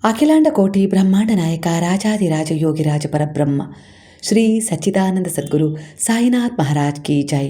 ಅಖಿಲಾಂಡ ಕೋಟಿ ಬ್ರಹ್ಮಾಂಡ ನಾಯಕ ರಾಜಾದಿರಾಜ ಯೋಗಿರಾಜ ಪರಬ್ರಹ್ಮ ಶ್ರೀ ಸಚ್ಚಿದಾನಂದ ಸದ್ಗುರು ಸಾಯಿನಾಥ್ ಮಹಾರಾಜ್ ಕಿ ಜೈ.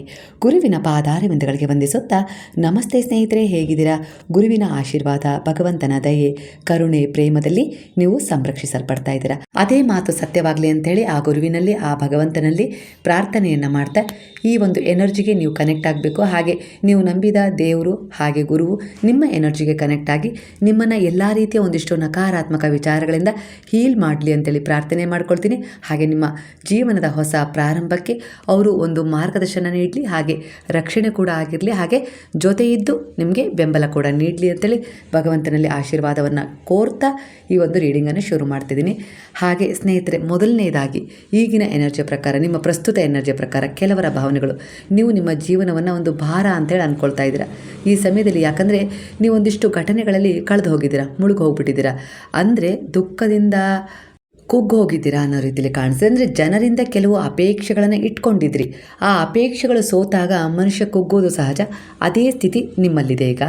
ಗುರುವಿನ ಪಾದಾರವಿಂದಗಳಿಗೆ ವಂದಿಸುತ್ತಾ, ನಮಸ್ತೆ ಸ್ನೇಹಿತರೆ, ಹೇಗಿದ್ದೀರಾ? ಗುರುವಿನ ಆಶೀರ್ವಾದ, ಭಗವಂತನ ದಯೆ, ಕರುಣೆ, ಪ್ರೇಮದಲ್ಲಿ ನೀವು ಸಂರಕ್ಷಿಸಲ್ಪಡ್ತಾ ಇದ್ದೀರಾ. ಅದೇ ಮಾತು ಸತ್ಯವಾಗಲಿ ಅಂತೇಳಿ ಆ ಗುರುವಿನಲ್ಲಿ, ಆ ಭಗವಂತನಲ್ಲಿ ಪ್ರಾರ್ಥನೆಯನ್ನು ಮಾಡ್ತಾ ಈ ಒಂದು ಎನರ್ಜಿಗೆ ನೀವು ಕನೆಕ್ಟ್ ಆಗಬೇಕು. ಹಾಗೆ ನೀವು ನಂಬಿದ ದೇವರು ಹಾಗೆ ಗುರುವು ನಿಮ್ಮ ಎನರ್ಜಿಗೆ ಕನೆಕ್ಟ್ ಆಗಿ ನಿಮ್ಮನ್ನು ಎಲ್ಲ ರೀತಿಯ ಒಂದಿಷ್ಟು ನಕಾರಾತ್ಮಕ ವಿಚಾರಗಳಿಂದ ಹೀಲ್ ಮಾಡಲಿ ಅಂತೇಳಿ ಪ್ರಾರ್ಥನೆ ಮಾಡ್ಕೊಳ್ತೀನಿ. ಹಾಗೆ ನಿಮ್ಮ ಜೀವನದ ಹೊಸ ಪ್ರಾರಂಭಕ್ಕೆ ಅವರು ಒಂದು ಮಾರ್ಗದರ್ಶನ ನೀಡಲಿ, ಹಾಗೆ ರಕ್ಷಣೆ ಕೂಡ ಆಗಿರಲಿ, ಹಾಗೆ ಜೊತೆ ಇದ್ದು ನಿಮಗೆ ಬೆಂಬಲ ಕೂಡ ನೀಡಲಿ ಅಂತೇಳಿ ಭಗವಂತನಲ್ಲಿ ಆಶೀರ್ವಾದವನ್ನು ಕೋರ್ತಾ ಈ ಒಂದು ರೀಡಿಂಗನ್ನು ಶುರು ಮಾಡ್ತಿದ್ದೀನಿ. ಹಾಗೆ ಸ್ನೇಹಿತರೆ, ಮೊದಲನೇದಾಗಿ ಈಗಿನ ಎನರ್ಜಿಯ ಪ್ರಕಾರ, ನಿಮ್ಮ ಪ್ರಸ್ತುತ ಎನರ್ಜಿಯ ಪ್ರಕಾರ ಕೆಲವರ ಭಾವನೆಗಳು, ನೀವು ನಿಮ್ಮ ಜೀವನವನ್ನು ಒಂದು ಭಾರ ಅಂತೇಳಿ ಅಂದ್ಕೊಳ್ತಾ ಇದ್ದೀರಾ ಈ ಸಮಯದಲ್ಲಿ. ಯಾಕಂದರೆ ನೀವು ಒಂದಿಷ್ಟು ಘಟನೆಗಳಲ್ಲಿ ಕಳೆದು ಹೋಗಿದ್ದೀರಾ, ಮುಳುಗಿ ಹೋಗ್ಬಿಟ್ಟಿದ್ದೀರಾ, ಅಂದರೆ ದುಃಖದಿಂದ ಕುಗ್ಗು ಹೋಗಿದ್ದೀರಾ ಅನ್ನೋ ರೀತಿಯಲ್ಲಿ ಕಾಣಿಸ್ತದೆ. ಅಂದರೆ ಜನರಿಂದ ಕೆಲವು ಅಪೇಕ್ಷೆಗಳನ್ನು ಇಟ್ಕೊಂಡಿದ್ರಿ, ಆ ಅಪೇಕ್ಷೆಗಳು ಸೋತಾಗ ಮನುಷ್ಯ ಕುಗ್ಗೋದು ಸಹಜ. ಅದೇ ಸ್ಥಿತಿ ನಿಮ್ಮಲ್ಲಿದೆ ಈಗ.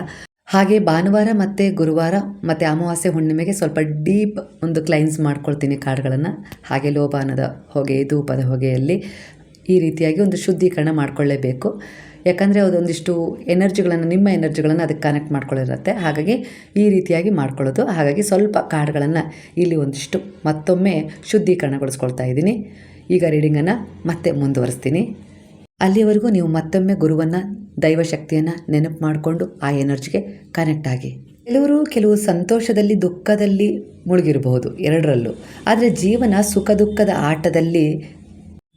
ಹಾಗೆ ಭಾನುವಾರ ಮತ್ತು ಗುರುವಾರ ಮತ್ತು ಅಮಾವಾಸ್ಯೆ ಹುಣ್ಣಿಮೆಗೆ ಸ್ವಲ್ಪ ಡೀಪ್ ಒಂದು ಕ್ಲೈನ್ಸ್ ಮಾಡ್ಕೊಳ್ತೀನಿ ಕಾರ್ಡ್ಗಳನ್ನು. ಹಾಗೆ ಲೋಬಾನದ ಹೊಗೆ, ಧೂಪದ ಹೊಗೆಯಲ್ಲಿ ಈ ರೀತಿಯಾಗಿ ಒಂದು ಶುದ್ಧೀಕರಣ ಮಾಡಿಕೊಳ್ಳೇಬೇಕು. ಯಾಕಂದರೆ ಅದೊಂದಿಷ್ಟು ಎನರ್ಜಿಗಳನ್ನು, ನಿಮ್ಮ ಎನರ್ಜಿಗಳನ್ನು ಅದಕ್ಕೆ ಕನೆಕ್ಟ್ ಮಾಡ್ಕೊಳ್ಳಿರುತ್ತೆ. ಹಾಗಾಗಿ ಈ ರೀತಿಯಾಗಿ ಮಾಡ್ಕೊಳ್ಳೋದು. ಹಾಗಾಗಿ ಸ್ವಲ್ಪ ಕಾರ್ಡ್ಗಳನ್ನು ಇಲ್ಲಿ ಒಂದಿಷ್ಟು ಮತ್ತೊಮ್ಮೆ ಶುದ್ಧೀಕರಣಗೊಳಿಸ್ಕೊಳ್ತಾ ಇದ್ದೀನಿ. ಈಗ ರೀಡಿಂಗನ್ನು ಮತ್ತೆ ಮುಂದುವರಿಸ್ತೀನಿ. ಅಲ್ಲಿವರೆಗೂ ನೀವು ಮತ್ತೊಮ್ಮೆ ಗುರುವನ್ನು, ದೈವಶಕ್ತಿಯನ್ನು ನೆನಪು ಮಾಡಿಕೊಂಡು ಆ ಎನರ್ಜಿಗೆ ಕನೆಕ್ಟ್ ಆಗಿ. ಕೆಲವು ಸಂತೋಷದಲ್ಲಿ, ದುಃಖದಲ್ಲಿ ಮುಳುಗಿರಬಹುದು, ಎರಡರಲ್ಲೂ. ಆದರೆ ಜೀವನ ಸುಖ ದುಃಖದ ಆಟದಲ್ಲಿ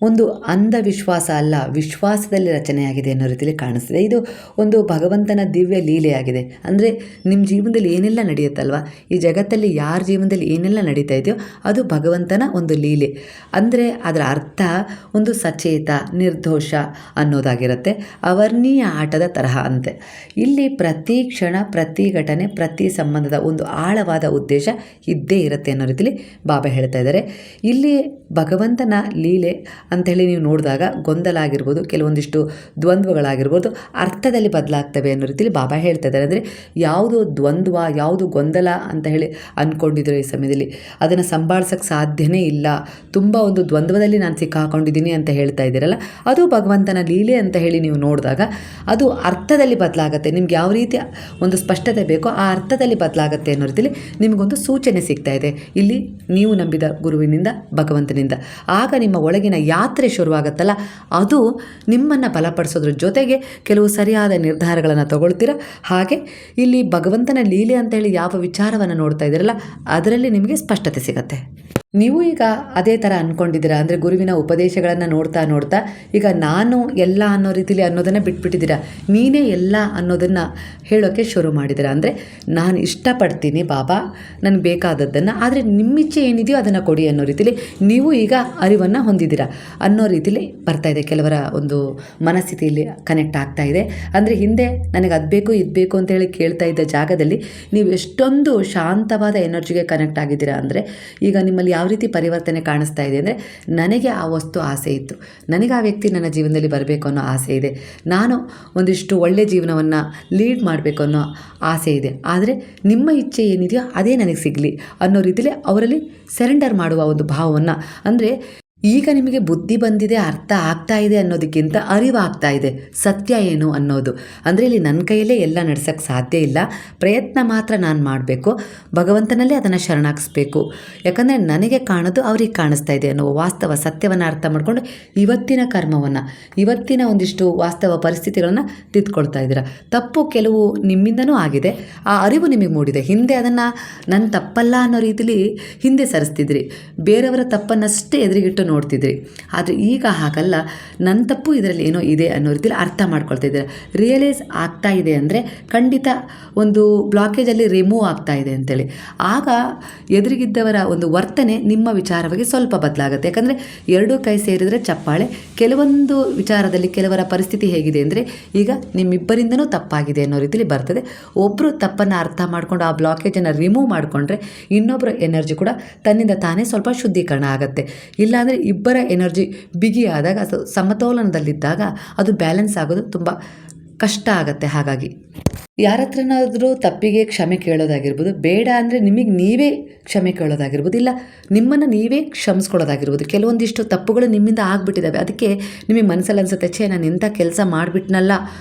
ಒಂದು ಅಂಧವಿಶ್ವಾಸ ಅಲ್ಲ, ವಿಶ್ವಾಸದಲ್ಲಿ ರಚನೆಯಾಗಿದೆ ಅನ್ನೋ ರೀತಿಯಲ್ಲಿ ಕಾಣಿಸ್ತಿದೆ. ಇದು ಒಂದು ಭಗವಂತನ ದಿವ್ಯ ಲೀಲೆಯಾಗಿದೆ. ಅಂದರೆ ನಿಮ್ಮ ಜೀವನದಲ್ಲಿ ಏನೆಲ್ಲ ನಡೆಯುತ್ತಲ್ವ, ಈ ಜಗತ್ತಲ್ಲಿ ಯಾರ ಜೀವನದಲ್ಲಿ ಏನೆಲ್ಲ ನಡೀತಾ ಇದೆಯೋ ಅದು ಭಗವಂತನ ಒಂದು ಲೀಲೆ. ಅಂದರೆ ಅದರ ಅರ್ಥ ಒಂದು ಸಚೇತ, ನಿರ್ದೋಷ ಅನ್ನೋದಾಗಿರುತ್ತೆ. ಅವರ್ಣೀಯ ಆಟದ ತರಹ ಅಂತೆ. ಇಲ್ಲಿ ಪ್ರತಿ ಕ್ಷಣ, ಪ್ರತಿ ಘಟನೆ, ಪ್ರತಿ ಸಂಬಂಧದ ಒಂದು ಆಳವಾದ ಉದ್ದೇಶ ಇದ್ದೇ ಇರುತ್ತೆ ಅನ್ನೋ ರೀತಿಯಲ್ಲಿ ಬಾಬಾ ಹೇಳ್ತಾ ಇದ್ದಾರೆ. ಇಲ್ಲಿ ಭಗವಂತನ ಲೀಲೆ ಅಂಥೇಳಿ ನೀವು ನೋಡಿದಾಗ ಗೊಂದಲ ಆಗಿರ್ಬೋದು, ಕೆಲವೊಂದಿಷ್ಟು ದ್ವಂದ್ವಗಳಾಗಿರ್ಬೋದು, ಅರ್ಥದಲ್ಲಿ ಬದಲಾಗ್ತವೆ ಅನ್ನೋ ರೀತಿಯಲ್ಲಿ ಬಾಬಾ ಹೇಳ್ತಾ ಇದ್ದಾರೆ. ಅಂದರೆ ಯಾವುದು ದ್ವಂದ್ವ, ಯಾವುದು ಗೊಂದಲ ಅಂತ ಹೇಳಿ ಅಂದ್ಕೊಂಡಿದ್ರು ಈ ಸಮಯದಲ್ಲಿ ಅದನ್ನು ಸಂಭಾಳಿಸೋಕ್ಕೆ ಸಾಧ್ಯನೇ ಇಲ್ಲ. ತುಂಬ ಒಂದು ದ್ವಂದ್ವದಲ್ಲಿ ನಾನು ಸಿಕ್ಕಾಕೊಂಡಿದ್ದೀನಿ ಅಂತ ಹೇಳ್ತಾ ಇದ್ದೀರಲ್ಲ, ಅದು ಭಗವಂತನ ಲೀಲೆ ಅಂತ ಹೇಳಿ ನೀವು ನೋಡಿದಾಗ ಅದು ಅರ್ಥದಲ್ಲಿ ಬದಲಾಗುತ್ತೆ. ನಿಮ್ಗೆ ಯಾವ ರೀತಿಯ ಒಂದು ಸ್ಪಷ್ಟತೆ ಬೇಕೋ ಆ ಅರ್ಥದಲ್ಲಿ ಬದಲಾಗುತ್ತೆ ಅನ್ನೋ ರೀತಿಯಲ್ಲಿ ನಿಮಗೊಂದು ಸೂಚನೆ ಸಿಗ್ತಾ ಇದೆ ಇಲ್ಲಿ, ನೀವು ನಂಬಿದ ಗುರುವಿನಿಂದ, ಭಗವಂತನಿಂದ. ಆಗ ನಿಮ್ಮ ಒಳಗಿನ ಯಾತ್ರೆ ಶುರುವಾಗುತ್ತಲ್ಲ, ಅದು ನಿಮ್ಮನ್ನು ಬಲಪಡಿಸೋದ್ರ ಜೊತೆಗೆ ಕೆಲವು ಸರಿಯಾದ ನಿರ್ಧಾರಗಳನ್ನು ತಗೊಳ್ತೀರ. ಹಾಗೆ ಇಲ್ಲಿ ಭಗವಂತನ ಲೀಲೆ ಅಂತೇಳಿ ಯಾವ ವಿಚಾರವನ್ನು ನೋಡ್ತಾ ಇದ್ದೀರಲ್ಲ, ಅದರಲ್ಲಿ ನಿಮಗೆ ಸ್ಪಷ್ಟತೆ ಸಿಗತ್ತೆ. ನೀವು ಈಗ ಅದೇ ಥರ ಅಂದ್ಕೊಂಡಿದ್ದೀರಾ. ಅಂದರೆ ಗುರುವಿನ ಉಪದೇಶಗಳನ್ನು ನೋಡ್ತಾ ಈಗ ನಾನು ಎಲ್ಲ ಅನ್ನೋ ರೀತಿಲಿ ಅನ್ನೋದನ್ನು ಬಿಟ್ಬಿಟ್ಟಿದ್ದೀರಾ, ನೀನೇ ಎಲ್ಲ ಅನ್ನೋದನ್ನು ಹೇಳೋಕ್ಕೆ ಶುರು ಮಾಡಿದ್ದೀರಾ. ಅಂದರೆ ನಾನು ಇಷ್ಟಪಡ್ತೀನಿ ಬಾಬಾ, ನನಗೆ ಬೇಕಾದದ್ದನ್ನು, ಆದರೆ ನಿಮ್ಮಿಚ್ಛೆ ಏನಿದೆಯೋ ಅದನ್ನು ಕೊಡಿ ಅನ್ನೋ ರೀತಿಲಿ ನೀವು ಈಗ ಅರಿವನ್ನು ಹೊಂದಿದ್ದೀರಾ ಅನ್ನೋ ರೀತಿಲಿ ಬರ್ತಾ ಇದೆ. ಕೆಲವರ ಒಂದು ಮನಸ್ಥಿತಿಯಲ್ಲಿ ಕನೆಕ್ಟ್ ಆಗ್ತಾ ಇದೆ. ಅಂದರೆ ಹಿಂದೆ ನನಗೆ ಅದು ಬೇಕು ಇದು ಬೇಕು ಅಂತೇಳಿ ಕೇಳ್ತಾ ಇದ್ದ ಜಾಗದಲ್ಲಿ ನೀವು ಎಷ್ಟೊಂದು ಶಾಂತವಾದ ಎನರ್ಜಿಗೆ ಕನೆಕ್ಟ್ ಆಗಿದ್ದೀರಾ. ಅಂದರೆ ಈಗ ನಿಮ್ಮಲ್ಲಿ ಯಾವ ರೀತಿ ಪರಿವರ್ತನೆ ಕಾಣಿಸ್ತಾ ಇದೆ ಅಂದರೆ, ನನಗೆ ಆ ವಸ್ತು ಆಸೆ ಇತ್ತು, ನನಗೆ ಆ ವ್ಯಕ್ತಿ ನನ್ನ ಜೀವನದಲ್ಲಿ ಬರಬೇಕು ಅನ್ನೋ ಆಸೆ ಇದೆ, ನಾನು ಒಂದಿಷ್ಟು ಒಳ್ಳೆಯ ಜೀವನವನ್ನು ಲೀಡ್ ಮಾಡಬೇಕು ಅನ್ನೋ ಆಸೆ ಇದೆ, ಆದರೆ ನಿಮ್ಮ ಇಚ್ಛೆ ಏನಿದೆಯೋ ಅದೇ ನನಗೆ ಸಿಗಲಿ ಅನ್ನೋ ರೀತಿಯಲ್ಲಿ ಅವರಲ್ಲಿ ಸರೆಂಡರ್ ಮಾಡುವ ಒಂದು ಭಾವವನ್ನು. ಅಂದರೆ ಈಗ ನಿಮಗೆ ಬುದ್ಧಿ ಬಂದಿದೆ, ಅರ್ಥ ಆಗ್ತಾ ಇದೆ ಅನ್ನೋದಕ್ಕಿಂತ ಅರಿವಾಗ್ತಾ ಇದೆ ಸತ್ಯ ಏನು ಅನ್ನೋದು. ಅಂದರೆ ಇಲ್ಲಿ ನನ್ನ ಕೈಯಲ್ಲೇ ಎಲ್ಲ ನಡೆಸೋಕ್ಕೆ ಸಾಧ್ಯ ಇಲ್ಲ, ಪ್ರಯತ್ನ ಮಾತ್ರ ನಾನು ಮಾಡಬೇಕು, ಭಗವಂತನಲ್ಲೇ ಅದನ್ನು ಶರಣಾಗಿಸ್ಬೇಕು. ಯಾಕಂದರೆ ನನಗೆ ಕಾಣೋದು ಅವ್ರಿಗೆ ಕಾಣಿಸ್ತಾ ಇದೆ ಅನ್ನೋ ವಾಸ್ತವ ಸತ್ಯವನ್ನು ಅರ್ಥ ಮಾಡಿಕೊಂಡು ಇವತ್ತಿನ ಕರ್ಮವನ್ನು, ಇವತ್ತಿನ ಒಂದಿಷ್ಟು ವಾಸ್ತವ ಪರಿಸ್ಥಿತಿಗಳನ್ನು ತಿದ್ಕೊಳ್ತಾ ಇದ್ದೀರಾ. ತಪ್ಪು ಕೆಲವು ನಿಮ್ಮಿಂದನೂ ಆಗಿದೆ, ಆ ಅರಿವು ನಿಮಗೆ ಮೂಡಿದೆ. ಹಿಂದೆ ಅದನ್ನು ನನ್ನ ತಪ್ಪಲ್ಲ ಅನ್ನೋ ರೀತಿಲಿ ಹಿಂದೆ ಸರಿಸ್ತಿದ್ರಿ, ಬೇರೆಯವರ ತಪ್ಪನ್ನಷ್ಟೇ ಎದುರಿಗಿಟ್ಟು ನೋಡ್ತಿದ್ರಿ. ಆದರೆ ಈಗ ಹಾಗಲ್ಲ, ನನ್ನ ತಪ್ಪು ಇದರಲ್ಲಿ ಏನೋ ಇದೆ ಅನ್ನೋ ರೀತಿಯಲ್ಲಿ ಅರ್ಥ ಮಾಡ್ಕೊಳ್ತಾ ಇದ್ದಾರೆ. ರಿಯಲೈಸ್ ಆಗ್ತಾ ಇದೆ ಅಂದರೆ ಖಂಡಿತ ಒಂದು ಬ್ಲಾಕೇಜಲ್ಲಿ ರಿಮೂವ್ ಆಗ್ತಾ ಇದೆ ಅಂತೇಳಿ. ಆಗ ಎದುರಿಗಿದ್ದವರ ಒಂದು ವರ್ತನೆ ನಿಮ್ಮ ವಿಚಾರವಾಗಿ ಸ್ವಲ್ಪ ಬದಲಾಗುತ್ತೆ. ಯಾಕಂದರೆ ಎರಡೂ ಕೈ ಸೇರಿದರೆ ಚಪ್ಪಾಳೆ. ಕೆಲವೊಂದು ವಿಚಾರದಲ್ಲಿ ಕೆಲವರ ಪರಿಸ್ಥಿತಿ ಹೇಗಿದೆ ಅಂದರೆ, ಈಗ ನಿಮ್ಮಿಬ್ಬರಿಂದನೂ ತಪ್ಪಾಗಿದೆ ಅನ್ನೋ ರೀತಿಯಲ್ಲಿ ಬರ್ತದೆ. ಒಬ್ಬರು ತಪ್ಪನ್ನು ಅರ್ಥ ಮಾಡಿಕೊಂಡು ಆ ಬ್ಲಾಕೇಜನ್ನು ರಿಮೂವ್ ಮಾಡಿಕೊಂಡ್ರೆ ಇನ್ನೊಬ್ಬರ ಎನರ್ಜಿ ಕೂಡ ತನ್ನಿಂದ ತಾನೇ ಸ್ವಲ್ಪ ಶುದ್ಧೀಕರಣ ಆಗುತ್ತೆ. ಇಲ್ಲಾಂದರೆ ಇಬ್ಬರ ಎನರ್ಜಿ ಬಿಗಿಯಾದಾಗ, ಅದು ಸಮತೋಲನದಲ್ಲಿದ್ದಾಗ ಅದು ಬ್ಯಾಲೆನ್ಸ್ ಆಗೋದು ತುಂಬ ಕಷ್ಟ ಆಗುತ್ತೆ. ಹಾಗಾಗಿ ಯಾರ ಹತ್ರನಾದರೂ ತಪ್ಪಿಗೆ ಕ್ಷಮೆ ಕೇಳೋದಾಗಿರ್ಬೋದು, ಬೇಡ ಅಂದರೆ ನಿಮಗೆ ನೀವೇ ಕ್ಷಮೆ ಕೇಳೋದಾಗಿರ್ಬೋದು, ಇಲ್ಲ ನಿಮ್ಮನ್ನು ನೀವೇ ಕ್ಷಮಿಸ್ಕೊಳ್ಳೋದಾಗಿರ್ಬೋದು. ಕೆಲವೊಂದಿಷ್ಟು ತಪ್ಪುಗಳು ನಿಮ್ಮಿಂದ ಆಗಿಬಿಟ್ಟಿದ್ದಾವೆ. ಅದಕ್ಕೆ ನಿಮಗೆ ಮನಸ್ಸಲ್ಲಿ ಅನಿಸುತ್ತೆ, ಛೇ ನಾನು ಎಂಥ ಕೆಲಸ ಮಾಡಿಬಿಟ್ನಲ್ಲ,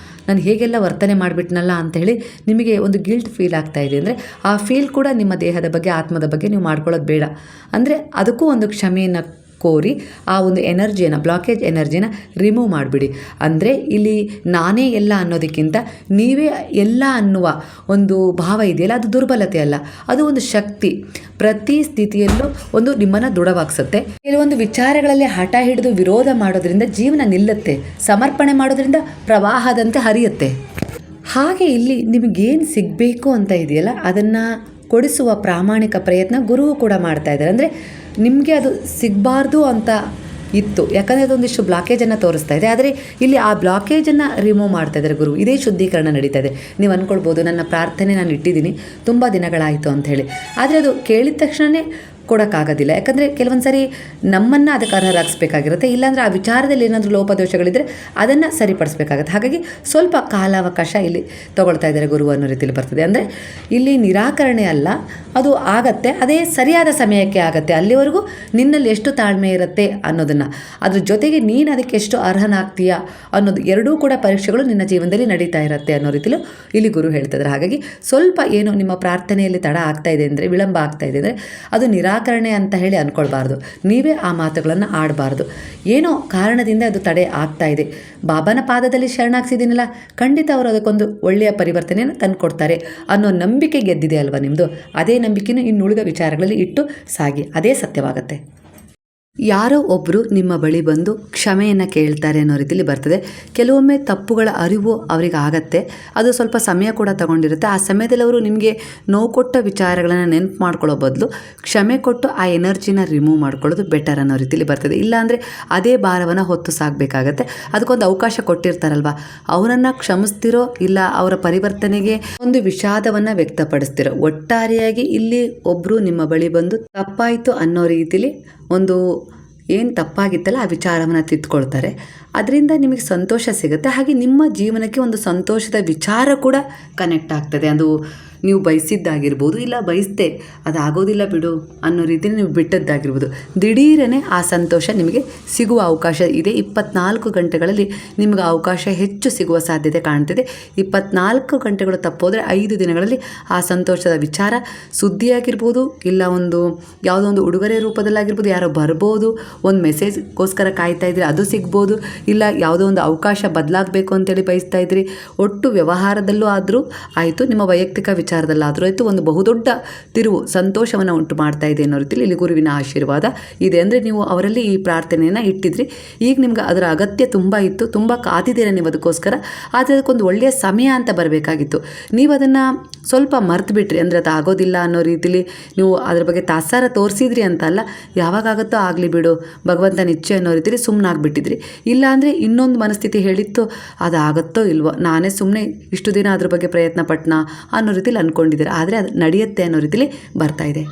ನಾನು ಹೇಗೆಲ್ಲ ವರ್ತನೆ ಮಾಡಿಬಿಟ್ನಲ್ಲ ಅಂಥೇಳಿ ನಿಮಗೆ ಒಂದು ಗಿಲ್ಟ್ ಫೀಲ್ ಆಗ್ತಾ ಇದೆ. ಅಂದರೆ ಆ ಫೀಲ್ ಕೂಡ ನಿಮ್ಮ ದೇಹದ ಬಗ್ಗೆ, ಆತ್ಮದ ಬಗ್ಗೆ ನೀವು ಮಾಡ್ಕೊಳ್ಳೋದು ಬೇಡ. ಅಂದರೆ ಅದಕ್ಕೂ ಒಂದು ಕ್ಷಮೆಯನ್ನು ಕೋರಿ ಆ ಒಂದು ಎನರ್ಜಿಯನ್ನು, ಬ್ಲಾಕೇಜ್ ಎನರ್ಜಿನ ರಿಮೂವ್ ಮಾಡಿಬಿಡಿ. ಅಂದರೆ ಇಲ್ಲಿ ನಾನೇ ಎಲ್ಲ ಅನ್ನೋದಕ್ಕಿಂತ ನೀವೇ ಎಲ್ಲ ಅನ್ನುವ ಒಂದು ಭಾವ ಇದೆಯಲ್ಲ, ಅದು ದುರ್ಬಲತೆ ಅಲ್ಲ, ಅದು ಒಂದು ಶಕ್ತಿ. ಪ್ರತಿ ಸ್ಥಿತಿಯಲ್ಲೂ ಒಂದು ನಿಮ್ಮನ್ನು ದೃಢವಾಗಿಸುತ್ತೆ. ಕೆಲವೊಂದು ವಿಚಾರಗಳಲ್ಲಿ ಹಠ ಹಿಡಿದು ವಿರೋಧ ಮಾಡೋದ್ರಿಂದ ಜೀವನ ನಿಲ್ಲುತ್ತೆ, ಸಮರ್ಪಣೆ ಮಾಡೋದ್ರಿಂದ ಪ್ರವಾಹದಂತೆ ಹರಿಯುತ್ತೆ. ಹಾಗೆ ಇಲ್ಲಿ ನಿಮಗೇನು ಸಿಗಬೇಕು ಅಂತ ಇದೆಯಲ್ಲ, ಅದನ್ನು ಕೊಡಿಸುವ ಪ್ರಾಮಾಣಿಕ ಪ್ರಯತ್ನ ಗುರುವು ಕೂಡ ಮಾಡ್ತಾ ಇದ್ದಾರೆ. ಅಂದರೆ ನಿಮಗೆ ಅದು ಸಿಗಬಾರ್ದು ಅಂತ ಇತ್ತು, ಯಾಕಂದರೆ ಅದೊಂದಿಷ್ಟು ಬ್ಲಾಕೇಜನ್ನು ತೋರಿಸ್ತಾ ಇದೆ. ಆದರೆ ಇಲ್ಲಿ ಆ ಬ್ಲಾಕೇಜನ್ನು ರಿಮೂವ್ ಮಾಡ್ತಾ ಇದ್ದಾರೆ ಗುರು. ಇದೇ ಶುದ್ಧೀಕರಣ ನಡೀತಾ ಇದೆ. ನೀವು ಅಂದ್ಕೊಳ್ಬೋದು, ನನ್ನ ಪ್ರಾರ್ಥನೆ ನಾನು ಇಟ್ಟಿದ್ದೀನಿ ತುಂಬ ದಿನಗಳಾಯಿತು ಅಂಥೇಳಿ. ಆದರೆ ಅದು ಕೇಳಿದ ತಕ್ಷಣವೇ ಕೊಡೋಕ್ಕಾಗೋದಿಲ್ಲ. ಯಾಕಂದರೆ ಕೆಲವೊಂದು ಸಾರಿ ನಮ್ಮನ್ನು ಅದಕ್ಕೆ ಅರ್ಹರಾಗಿಸ್ಬೇಕಾಗಿರುತ್ತೆ. ಇಲ್ಲಾಂದರೆ ಆ ವಿಚಾರದಲ್ಲಿ ಏನಾದರೂ ಲೋಪದೋಷಗಳಿದ್ದರೆ ಅದನ್ನು ಸರಿಪಡಿಸ್ಬೇಕಾಗತ್ತೆ. ಹಾಗಾಗಿ ಸ್ವಲ್ಪ ಕಾಲಾವಕಾಶ ಇಲ್ಲಿ ತೊಗೊಳ್ತಾ ಇದ್ದಾರೆ ಗುರು ಅನ್ನೋ ರೀತಿಯಲ್ಲಿ ಬರ್ತದೆ. ಅಂದರೆ ಇಲ್ಲಿ ನಿರಾಕರಣೆ ಅಲ್ಲ, ಅದು ಆಗತ್ತೆ, ಅದೇ ಸರಿಯಾದ ಸಮಯಕ್ಕೆ ಆಗತ್ತೆ. ಅಲ್ಲಿವರೆಗೂ ನಿನ್ನಲ್ಲಿ ಎಷ್ಟು ತಾಳ್ಮೆ ಇರುತ್ತೆ ಅನ್ನೋದನ್ನು, ಅದ್ರ ಜೊತೆಗೆ ನೀನು ಅದಕ್ಕೆ ಎಷ್ಟು ಅರ್ಹನಾಗ್ತೀಯಾ ಅನ್ನೋದು, ಎರಡೂ ಕೂಡ ಪರೀಕ್ಷೆಗಳು ನಿನ್ನ ಜೀವನದಲ್ಲಿ ನಡೀತಾ ಇರುತ್ತೆ ಅನ್ನೋ ರೀತಿಯಲ್ಲೂ ಇಲ್ಲಿ ಗುರು ಹೇಳ್ತಿದ್ದಾರೆ. ಹಾಗಾಗಿ ಸ್ವಲ್ಪ ಏನು ನಿಮ್ಮ ಪ್ರಾರ್ಥನೆಯಲ್ಲಿ ತಡ ಆಗ್ತಾ ಇದೆ ಅಂದರೆ, ವಿಳಂಬ ಆಗ್ತಾ ಇದೆ ಅಂದರೆ, ಅದು ನಿರಾಕರಣೆ ಅಂತ ಹೇಳಿ ಅಂದ್ಕೊಳ್ಬಾರ್ದು. ನೀವೇ ಆ ಮಾತುಗಳನ್ನು ಆಡಬಾರ್ದು. ಏನೋ ಕಾರಣದಿಂದ ಅದು ತಡೆ ಆಗ್ತಾ ಇದೆ. ಬಾಬಾನ ಪಾದದಲ್ಲಿ ಶರಣಾಗ್ಸಿದ್ದೀನಲ್ಲ, ಖಂಡಿತ ಅವರು ಅದಕ್ಕೊಂದು ಒಳ್ಳೆಯ ಪರಿವರ್ತನೆಯನ್ನು ತಂದುಕೊಡ್ತಾರೆ ಅನ್ನೋ ನಂಬಿಕೆ ಗೆದ್ದಿದೆ ಅಲ್ವಾ ನಿಮ್ಮದು. ಅದೇ ನಂಬಿಕೆಯನ್ನು ಇನ್ನುಳಿದ ವಿಚಾರಗಳಲ್ಲಿ ಇಟ್ಟು ಸಾಗಿ, ಅದೇ ಸತ್ಯವಾಗುತ್ತೆ. ಯಾರೋ ಒಬ್ಬರು ನಿಮ್ಮ ಬಳಿ ಬಂದು ಕ್ಷಮೆಯನ್ನು ಕೇಳ್ತಾರೆ ಅನ್ನೋ ರೀತಿಯಲ್ಲಿ ಬರ್ತದೆ. ಕೆಲವೊಮ್ಮೆ ತಪ್ಪುಗಳ ಅರಿವು ಅವರಿಗೆ ಆಗತ್ತೆ, ಅದು ಸ್ವಲ್ಪ ಸಮಯ ಕೂಡ ತಗೊಂಡಿರುತ್ತೆ. ಆ ಸಮಯದಲ್ಲಿ ಅವರು ನಿಮಗೆ ನೋವು ಕೊಟ್ಟ ವಿಚಾರಗಳನ್ನು ನೆನಪು ಮಾಡ್ಕೊಳ್ಳೋ ಬದಲು ಕ್ಷಮೆ ಕೊಟ್ಟು ಆ ಎನರ್ಜಿನ ರಿಮೂವ್ ಮಾಡ್ಕೊಳ್ಳೋದು ಬೆಟರ್ ಅನ್ನೋ ರೀತಿಯಲ್ಲಿ ಬರ್ತದೆ. ಇಲ್ಲಾಂದರೆ ಅದೇ ಭಾರವನ್ನು ಹೊತ್ತು ಸಾಗಬೇಕಾಗತ್ತೆ. ಅದಕ್ಕೊಂದು ಅವಕಾಶ ಕೊಟ್ಟಿರ್ತಾರಲ್ವ, ಅವರನ್ನು ಕ್ಷಮಿಸ್ತಿರೋ ಇಲ್ಲ ಅವರ ಪರಿವರ್ತನೆಗೆ ಒಂದು ವಿಷಾದವನ್ನು ವ್ಯಕ್ತಪಡಿಸ್ತಿರೋ, ಒಟ್ಟಾರೆಯಾಗಿ ಇಲ್ಲಿ ಒಬ್ಬರು ನಿಮ್ಮ ಬಳಿ ಬಂದು ತಪ್ಪಾಯಿತು ಅನ್ನೋ ರೀತಿಯಲ್ಲಿ ಒಂದು ಏನು ತಪ್ಪಾಗಿತ್ತಲ್ಲ ಆ ವಿಚಾರವನ್ನು ತಿದ್ಕೊಳ್ತಾರೆ. ಅದರಿಂದ ನಿಮಗೆ ಸಂತೋಷ ಸಿಗುತ್ತೆ. ಹಾಗೆ ನಿಮ್ಮ ಜೀವನಕ್ಕೆ ಒಂದು ಸಂತೋಷದ ವಿಚಾರ ಕೂಡ ಕನೆಕ್ಟ್ ಆಗ್ತದೆ. ಅದು ನೀವು ಬಯಸಿದ್ದಾಗಿರ್ಬೋದು, ಇಲ್ಲ ಬಯಸ್ದೆ ಅದಾಗೋದಿಲ್ಲ ಬಿಡು ಅನ್ನೋ ರೀತಿಯಲ್ಲಿ ನೀವು ಬಿಟ್ಟದ್ದಾಗಿರ್ಬೋದು, ದಿಢೀರನೇ ಆ ಸಂತೋಷ ನಿಮಗೆ ಸಿಗುವ ಅವಕಾಶ ಇದೆ. 24 ಗಂಟೆಗಳಲ್ಲಿ ನಿಮಗೆ ಅವಕಾಶ ಹೆಚ್ಚು ಸಿಗುವ ಸಾಧ್ಯತೆ ಕಾಣ್ತಿದೆ. 24 ಗಂಟೆಗಳು ತಪ್ಪೋದ್ರೆ 5 ದಿನಗಳಲ್ಲಿ ಆ ಸಂತೋಷದ ವಿಚಾರ ಸುದ್ದಿಯಾಗಿರ್ಬೋದು, ಇಲ್ಲ ಒಂದು ಯಾವುದೋ ಒಂದು ಉಡುಗೊರೆ ರೂಪದಲ್ಲಾಗಿರ್ಬೋದು, ಯಾರೋ ಬರ್ಬೋದು, ಒಂದು ಮೆಸೇಜ್ಗೋಸ್ಕರ ಕಾಯ್ತಾ ಇದ್ರಿ ಅದು ಸಿಗ್ಬೋದು, ಇಲ್ಲ ಯಾವುದೋ ಒಂದು ಅವಕಾಶ ಬದಲಾಗಬೇಕು ಅಂತೇಳಿ ಬಯಸ್ತಾ ಇದ್ರಿ, ಒಟ್ಟು ವ್ಯವಹಾರದಲ್ಲೂ ಆದರೂ ಆಯಿತು, ನಿಮ್ಮ ವೈಯಕ್ತಿಕ ವಿಚಾರದಲ್ಲಾದರೂ ಆಯಿತು, ಒಂದು ಬಹುದೊಡ್ಡ ತಿರುವು ಸಂತೋಷವನ್ನು ಉಂಟು ಮಾಡ್ತಾ ಇದೆ ಅನ್ನೋ ರೀತಿಯಲ್ಲಿ ಇಲ್ಲಿ ಗುರುವಿನ ಆಶೀರ್ವಾದ ಇದೆ. ಅಂದರೆ ನೀವು ಅವರಲ್ಲಿ ಈ ಪ್ರಾರ್ಥನೆಯನ್ನು ಇಟ್ಟಿದ್ರಿ, ಈಗ ನಿಮ್ಗೆ ಅದರ ಅಗತ್ಯ ತುಂಬ ಇತ್ತು, ತುಂಬ ಕಾದಿದ್ದೀರ ನೀವು ಅದಕ್ಕೋಸ್ಕರ. ಆದರೆ ಅದಕ್ಕೊಂದು ಒಳ್ಳೆಯ ಸಮಯ ಅಂತ ಬರಬೇಕಾಗಿತ್ತು. ನೀವು ಅದನ್ನು ಸ್ವಲ್ಪ ಮರ್ತು ಬಿಟ್ರಿ. ಅಂದರೆ ಅದು ಆಗೋದಿಲ್ಲ ಅನ್ನೋ ರೀತಿಲಿ ನೀವು ಅದ್ರ ಬಗ್ಗೆ ತಾತ್ಸಾರ ತೋರಿಸಿದ್ರಿ ಅಂತ ಅಲ್ಲ, ಯಾವಾಗಾಗುತ್ತೋ ಆಗಲಿ ಬಿಡು ಭಗವಂತನ ಇಚ್ಛೆ ಅನ್ನೋ ರೀತಿಲಿ ಸುಮ್ಮನಾಗ್ಬಿಟ್ಟಿದ್ರಿ. ಇಲ್ಲ ಅಂದರೆ ಇನ್ನೊಂದು ಮನಸ್ಥಿತಿ ಹೇಳಿತ್ತು, ಅದಾಗುತ್ತೋ ಇಲ್ವೋ, ನಾನೇ ಸುಮ್ಮನೆ ಇಷ್ಟು ದಿನ ಅದ್ರ ಬಗ್ಗೆ ಪ್ರಯತ್ನ ಪಟ್ನಾ ಅನ್ನೋ ರೀತಿಲಿ ಅಂದ್ಕೊಂಡಿದ್ದೀರ. ಆದರೆ ಅದು ನಡೆಯುತ್ತೆ ಅನ್ನೋ ರೀತಿಲಿ ಬರ್ತಾ ಇದೆ.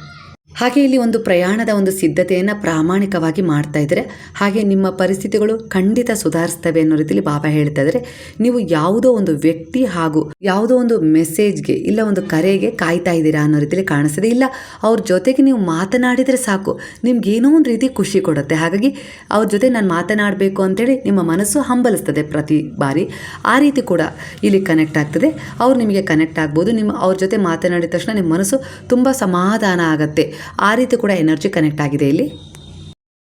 ಹಾಗೆ ಇಲ್ಲಿ ಒಂದು ಪ್ರಯಾಣದ ಒಂದು ಸಿದ್ಧತೆಯನ್ನು ಪ್ರಾಮಾಣಿಕವಾಗಿ ಮಾಡ್ತಾ ಇದ್ದಾರೆ. ಹಾಗೆ ನಿಮ್ಮ ಪರಿಸ್ಥಿತಿಗಳು ಖಂಡಿತ ಸುಧಾರಿಸ್ತವೆ ಅನ್ನೋ ರೀತಿಯಲ್ಲಿ ಬಾಬಾ ಹೇಳ್ತಾ ಇದ್ದಾರೆ. ನೀವು ಯಾವುದೋ ಒಂದು ವ್ಯಕ್ತಿ ಹಾಗೂ ಯಾವುದೋ ಒಂದು ಮೆಸೇಜ್ಗೆ ಇಲ್ಲ ಒಂದು ಕರೆಗೆ ಕಾಯ್ತಾ ಇದ್ದೀರಾ ಅನ್ನೋ ರೀತಿಯಲ್ಲಿ ಕಾಣಿಸ್ತಿದೆ. ಇಲ್ಲ ಅವ್ರ ಜೊತೆಗೆ ನೀವು ಮಾತನಾಡಿದರೆ ಸಾಕು, ನಿಮ್ಗೇನೋ ಒಂದು ರೀತಿ ಖುಷಿ ಕೊಡುತ್ತೆ. ಹಾಗಾಗಿ ಅವ್ರ ಜೊತೆ ನಾನು ಮಾತನಾಡಬೇಕು ಅಂತೇಳಿ ನಿಮ್ಮ ಮನಸ್ಸು ಹಂಬಲಿಸ್ತದೆ ಪ್ರತಿ ಬಾರಿ. ಆ ರೀತಿ ಕೂಡ ಇಲ್ಲಿ ಕನೆಕ್ಟ್ ಆಗ್ತದೆ. ಅವ್ರು ನಿಮಗೆ ಕನೆಕ್ಟ್ ಆಗ್ಬೋದು. ಅವ್ರ ಜೊತೆ ಮಾತನಾಡಿದ ತಕ್ಷಣ ನಿಮ್ಮ ಮನಸ್ಸು ತುಂಬ ಸಮಾಧಾನ ಆಗುತ್ತೆ. ಆ ರೀತಿ ಕೂಡ ಎನರ್ಜಿ ಕನೆಕ್ಟ್ ಆಗಿದೆ. ಇಲ್ಲಿ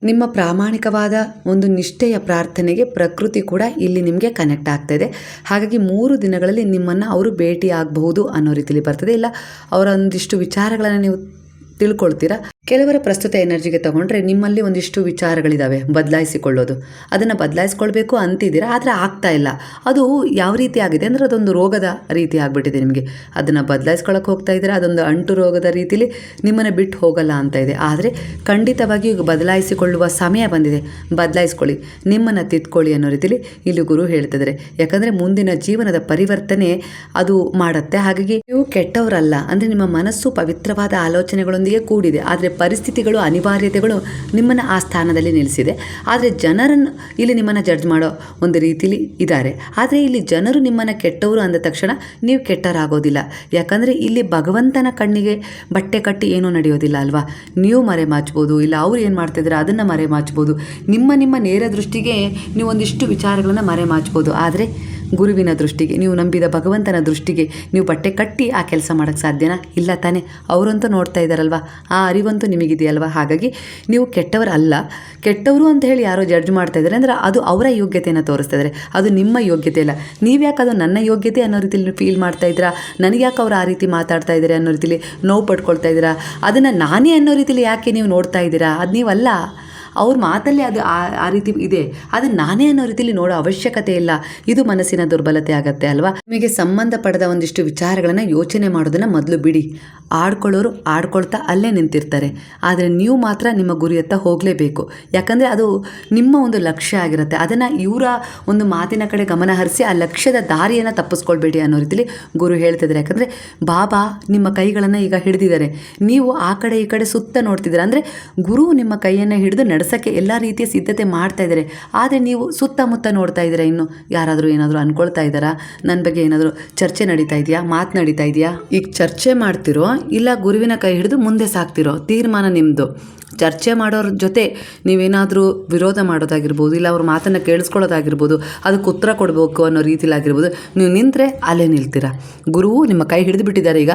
ನಿಮ್ಮ ಪ್ರಾಮಾಣಿಕವಾದ ಒಂದು ನಿಷ್ಠೆಯ ಪ್ರಾರ್ಥನೆಗೆ ಪ್ರಕೃತಿ ಕೂಡ ಇಲ್ಲಿ ನಿಮಗೆ ಕನೆಕ್ಟ್ ಆಗ್ತಾ ಇದೆ. ಹಾಗಾಗಿ 3 ದಿನಗಳಲ್ಲಿ ನಿಮ್ಮನ್ನು ಅವರು ಭೇಟಿ ಆಗಬಹುದು ಅನ್ನೋ ರೀತಿಯಲ್ಲಿ ಬರ್ತದೆ. ಇಲ್ಲ ಅವರ ಒಂದಿಷ್ಟು ವಿಚಾರಗಳನ್ನು ನೀವು ತಿಳ್ಕೊಳ್ತೀರಾ. ಕೆಲವರ ಪ್ರಸ್ತುತ ಎನರ್ಜಿಗೆ ತಗೊಂಡ್ರೆ ನಿಮ್ಮಲ್ಲಿ ಒಂದಿಷ್ಟು ವಿಚಾರಗಳಿದ್ದಾವೆ ಬದಲಾಯಿಸಿಕೊಳ್ಳೋದು, ಅದನ್ನು ಬದಲಾಯಿಸ್ಕೊಳ್ಬೇಕು ಅಂತಿದ್ದೀರಾ, ಆದರೆ ಆಗ್ತಾ ಇಲ್ಲ. ಅದು ಯಾವ ರೀತಿ ಆಗಿದೆ ಅಂದರೆ ಅದೊಂದು ರೋಗದ ರೀತಿ ಆಗಿಬಿಟ್ಟಿದೆ ನಿಮಗೆ. ಅದನ್ನು ಬದಲಾಯಿಸ್ಕೊಳ್ಳೋಕೆ ಹೋಗ್ತಾ ಇದ್ದೀರಾ, ಅದೊಂದು ಅಂಟು ರೋಗದ ರೀತಿಲಿ ನಿಮ್ಮನ್ನು ಬಿಟ್ಟು ಹೋಗಲ್ಲ ಅಂತ ಇದೆ. ಆದರೆ ಖಂಡಿತವಾಗಿ ಈಗ ಬದಲಾಯಿಸಿಕೊಳ್ಳುವ ಸಮಯ ಬಂದಿದೆ. ಬದಲಾಯಿಸ್ಕೊಳ್ಳಿ, ನಿಮ್ಮನ್ನು ತಿದ್ಕೊಳ್ಳಿ ಅನ್ನೋ ರೀತಿಲಿ ಇಲ್ಲಿ ಗುರು ಹೇಳ್ತಿದ್ದಾರೆ. ಯಾಕಂದರೆ ಮುಂದಿನ ಜೀವನದ ಪರಿವರ್ತನೆ ಅದು ಮಾಡುತ್ತೆ. ಹಾಗಾಗಿ ನೀವು ಕೆಟ್ಟವರಲ್ಲ, ಅಂದರೆ ನಿಮ್ಮ ಮನಸ್ಸು ಪವಿತ್ರವಾದ ಆಲೋಚನೆಗಳೊಂದಿಗೆ ಕೂಡಿದೆ. ಆದರೆ ಪರಿಸ್ಥಿತಿಗಳು, ಅನಿವಾರ್ಯತೆಗಳು ನಿಮ್ಮನ್ನು ಆ ಸ್ಥಾನದಲ್ಲಿ ನಿಲ್ಲಿಸಿದೆ. ಆದರೆ ಜನರನ್ನು ಇಲ್ಲಿ ನಿಮ್ಮನ್ನು ಜಡ್ಜ್ ಮಾಡೋ ಒಂದು ರೀತಿಲಿ ಇದ್ದಾರೆ. ಆದರೆ ಇಲ್ಲಿ ಜನರು ನಿಮ್ಮನ್ನು ಕೆಟ್ಟವರು ಅಂದ ತಕ್ಷಣ ನೀವು ಕೆಟ್ಟವರಾಗೋದಿಲ್ಲ. ಯಾಕಂದರೆ ಇಲ್ಲಿ ಭಗವಂತನ ಕಣ್ಣಿಗೆ ಬಟ್ಟೆ ಕಟ್ಟಿ ಏನೂ ನಡೆಯೋದಿಲ್ಲ ಅಲ್ವಾ. ನೀವು ಮರೆಮಾಚ್ಬೋದು, ಇಲ್ಲ ಅವ್ರು ಏನು ಮಾಡ್ತಿದ್ದಾರೆ ಅದನ್ನು ಮರೆಮಾಚ್ಬೋದು. ನಿಮ್ಮ ನೇರ ದೃಷ್ಟಿಗೆ ನೀವು ಒಂದಿಷ್ಟು ವಿಚಾರಗಳನ್ನು ಮರೆಮಾಚ್ಬೋದು. ಆದರೆ ಗುರುವಿನ ದೃಷ್ಟಿಗೆ, ನೀವು ನಂಬಿದ ಭಗವಂತನ ದೃಷ್ಟಿಗೆ ನೀವು ಬಟ್ಟೆ ಕಟ್ಟಿ ಆ ಕೆಲಸ ಮಾಡೋಕ್ಕೆ ಸಾಧ್ಯನಾ? ಇಲ್ಲ ತಾನೇ. ಅವರಂತೂ ನೋಡ್ತಾ ಇದ್ದಾರಲ್ವ, ಆ ಅರಿವಂತೂ ನಿಮಗಿದೆಯಲ್ವ. ಹಾಗಾಗಿ ನೀವು ಕೆಟ್ಟವರಲ್ಲ. ಕೆಟ್ಟವರು ಅಂತ ಹೇಳಿ ಯಾರೋ ಜಡ್ಜ್ ಮಾಡ್ತಾ ಇದ್ದಾರೆ ಅಂದರೆ ಅದು ಅವರ ಯೋಗ್ಯತೆಯನ್ನು ತೋರಿಸ್ತಾ ಇದ್ದಾರೆ, ಅದು ನಿಮ್ಮ ಯೋಗ್ಯತೆ ಇಲ್ಲ. ನೀವು ಯಾಕೆ ಅದು ನನ್ನ ಯೋಗ್ಯತೆ ಅನ್ನೋ ರೀತಿಲಿ ಫೀಲ್ ಮಾಡ್ತಾ ಇದ್ದೀರಾ? ನನಗೆ ಯಾಕೆ ಅವ್ರು ಆ ರೀತಿ ಮಾತಾಡ್ತಾ ಇದ್ದಾರೆ ಅನ್ನೋ ರೀತಿಲಿ ನೋವು ಪಡ್ಕೊಳ್ತಾ ಇದ್ದೀರಾ? ಅದನ್ನು ನಾನೇ ಅನ್ನೋ ರೀತಿಲಿ ಯಾಕೆ ನೀವು ನೋಡ್ತಾ ಇದ್ದೀರಾ? ಅದು ನೀವಲ್ಲ. ಅವ್ರ ಮಾತಲ್ಲಿ ಅದು ಆ ರೀತಿ ಇದೆ, ಅದನ್ನು ನಾನೇ ಅನ್ನೋ ರೀತಿಲಿ ನೋಡೋ ಅವಶ್ಯಕತೆ ಇಲ್ಲ. ಇದು ಮನಸ್ಸಿನ ದುರ್ಬಲತೆ ಆಗತ್ತೆ ಅಲ್ವಾ. ನಿಮಗೆ ಸಂಬಂಧಪಡದ ಒಂದಿಷ್ಟು ವಿಚಾರಗಳನ್ನು ಯೋಚನೆ ಮಾಡೋದನ್ನು ಮೊದಲು ಬಿಡಿ. ಆಡ್ಕೊಳ್ಳೋರು ಆಡ್ಕೊಳ್ತಾ ಅಲ್ಲೇ ನಿಂತಿರ್ತಾರೆ, ಆದರೆ ನೀವು ಮಾತ್ರ ನಿಮ್ಮ ಗುರಿಯತ್ತ ಹೋಗಲೇಬೇಕು. ಯಾಕಂದರೆ ಅದು ನಿಮ್ಮ ಒಂದು ಲಕ್ಷ್ಯ ಆಗಿರುತ್ತೆ. ಅದನ್ನು ಇವರ ಒಂದು ಮಾತಿನ ಕಡೆ ಗಮನ ಹರಿಸಿ ಆ ಲಕ್ಷ್ಯದ ದಾರಿಯನ್ನು ತಪ್ಪಿಸ್ಕೊಳ್ಬೇಡಿ ಅನ್ನೋ ರೀತಿಲಿ ಗುರು ಹೇಳ್ತಿದ್ದಾರೆ. ಯಾಕಂದರೆ ಬಾಬಾ ನಿಮ್ಮ ಕೈಗಳನ್ನು ಈಗ ಹಿಡಿದಿದ್ದಾರೆ, ನೀವು ಆ ಕಡೆ ಈ ಕಡೆ ಸುತ್ತ ನೋಡ್ತಿದ್ದೀರ. ಅಂದರೆ ಗುರು ನಿಮ್ಮ ಕೈಯನ್ನು ಹಿಡಿದು ನಡೆಸೋಕ್ಕೆ ಎಲ್ಲ ರೀತಿಯ ಸಿದ್ಧತೆ ಮಾಡ್ತಾ ಇದ್ದಾರೆ. ಆದರೆ ನೀವು ಸುತ್ತಮುತ್ತ ನೋಡ್ತಾ ಇದ್ದೀರಾ. ಇನ್ನು ಯಾರಾದರೂ ಏನಾದರೂ ಅಂದ್ಕೊಳ್ತಾ ಇದ್ದಾರಾ? ನನ್ನ ಬಗ್ಗೆ ಏನಾದರೂ ಚರ್ಚೆ ನಡೀತಾ ಇದೆಯಾ? ಮಾತು ನಡೀತಾ ಇದೆಯಾ? ಈಗ ಚರ್ಚೆ ಮಾಡ್ತಿರೋ ಇಲ್ಲ ಗುರುವಿನ ಕೈ ಹಿಡಿದು ಮುಂದೆ ಸಾಕ್ತಿರೋ, ತೀರ್ಮಾನ ನಿಮ್ಮದು. ಚರ್ಚೆ ಮಾಡೋರ ಜೊತೆ ನೀವೇನಾದರೂ ವಿರೋಧ ಮಾಡೋದಾಗಿರ್ಬೋದು, ಇಲ್ಲ ಅವ್ರ ಮಾತನ್ನು ಕೇಳಿಸ್ಕೊಳ್ಳೋದಾಗಿರ್ಬೋದು, ಅದಕ್ಕೆ ಉತ್ತರ ಕೊಡಬೇಕು ಅನ್ನೋ ರೀತಿಲಾಗಿರ್ಬೋದು, ನೀವು ನಿಂತರೆ ಅಲ್ಲೇ ನಿಲ್ತೀರ. ಗುರುವು ನಿಮ್ಮ ಕೈ ಹಿಡಿದು ಬಿಟ್ಟಿದ್ದಾರೆ. ಈಗ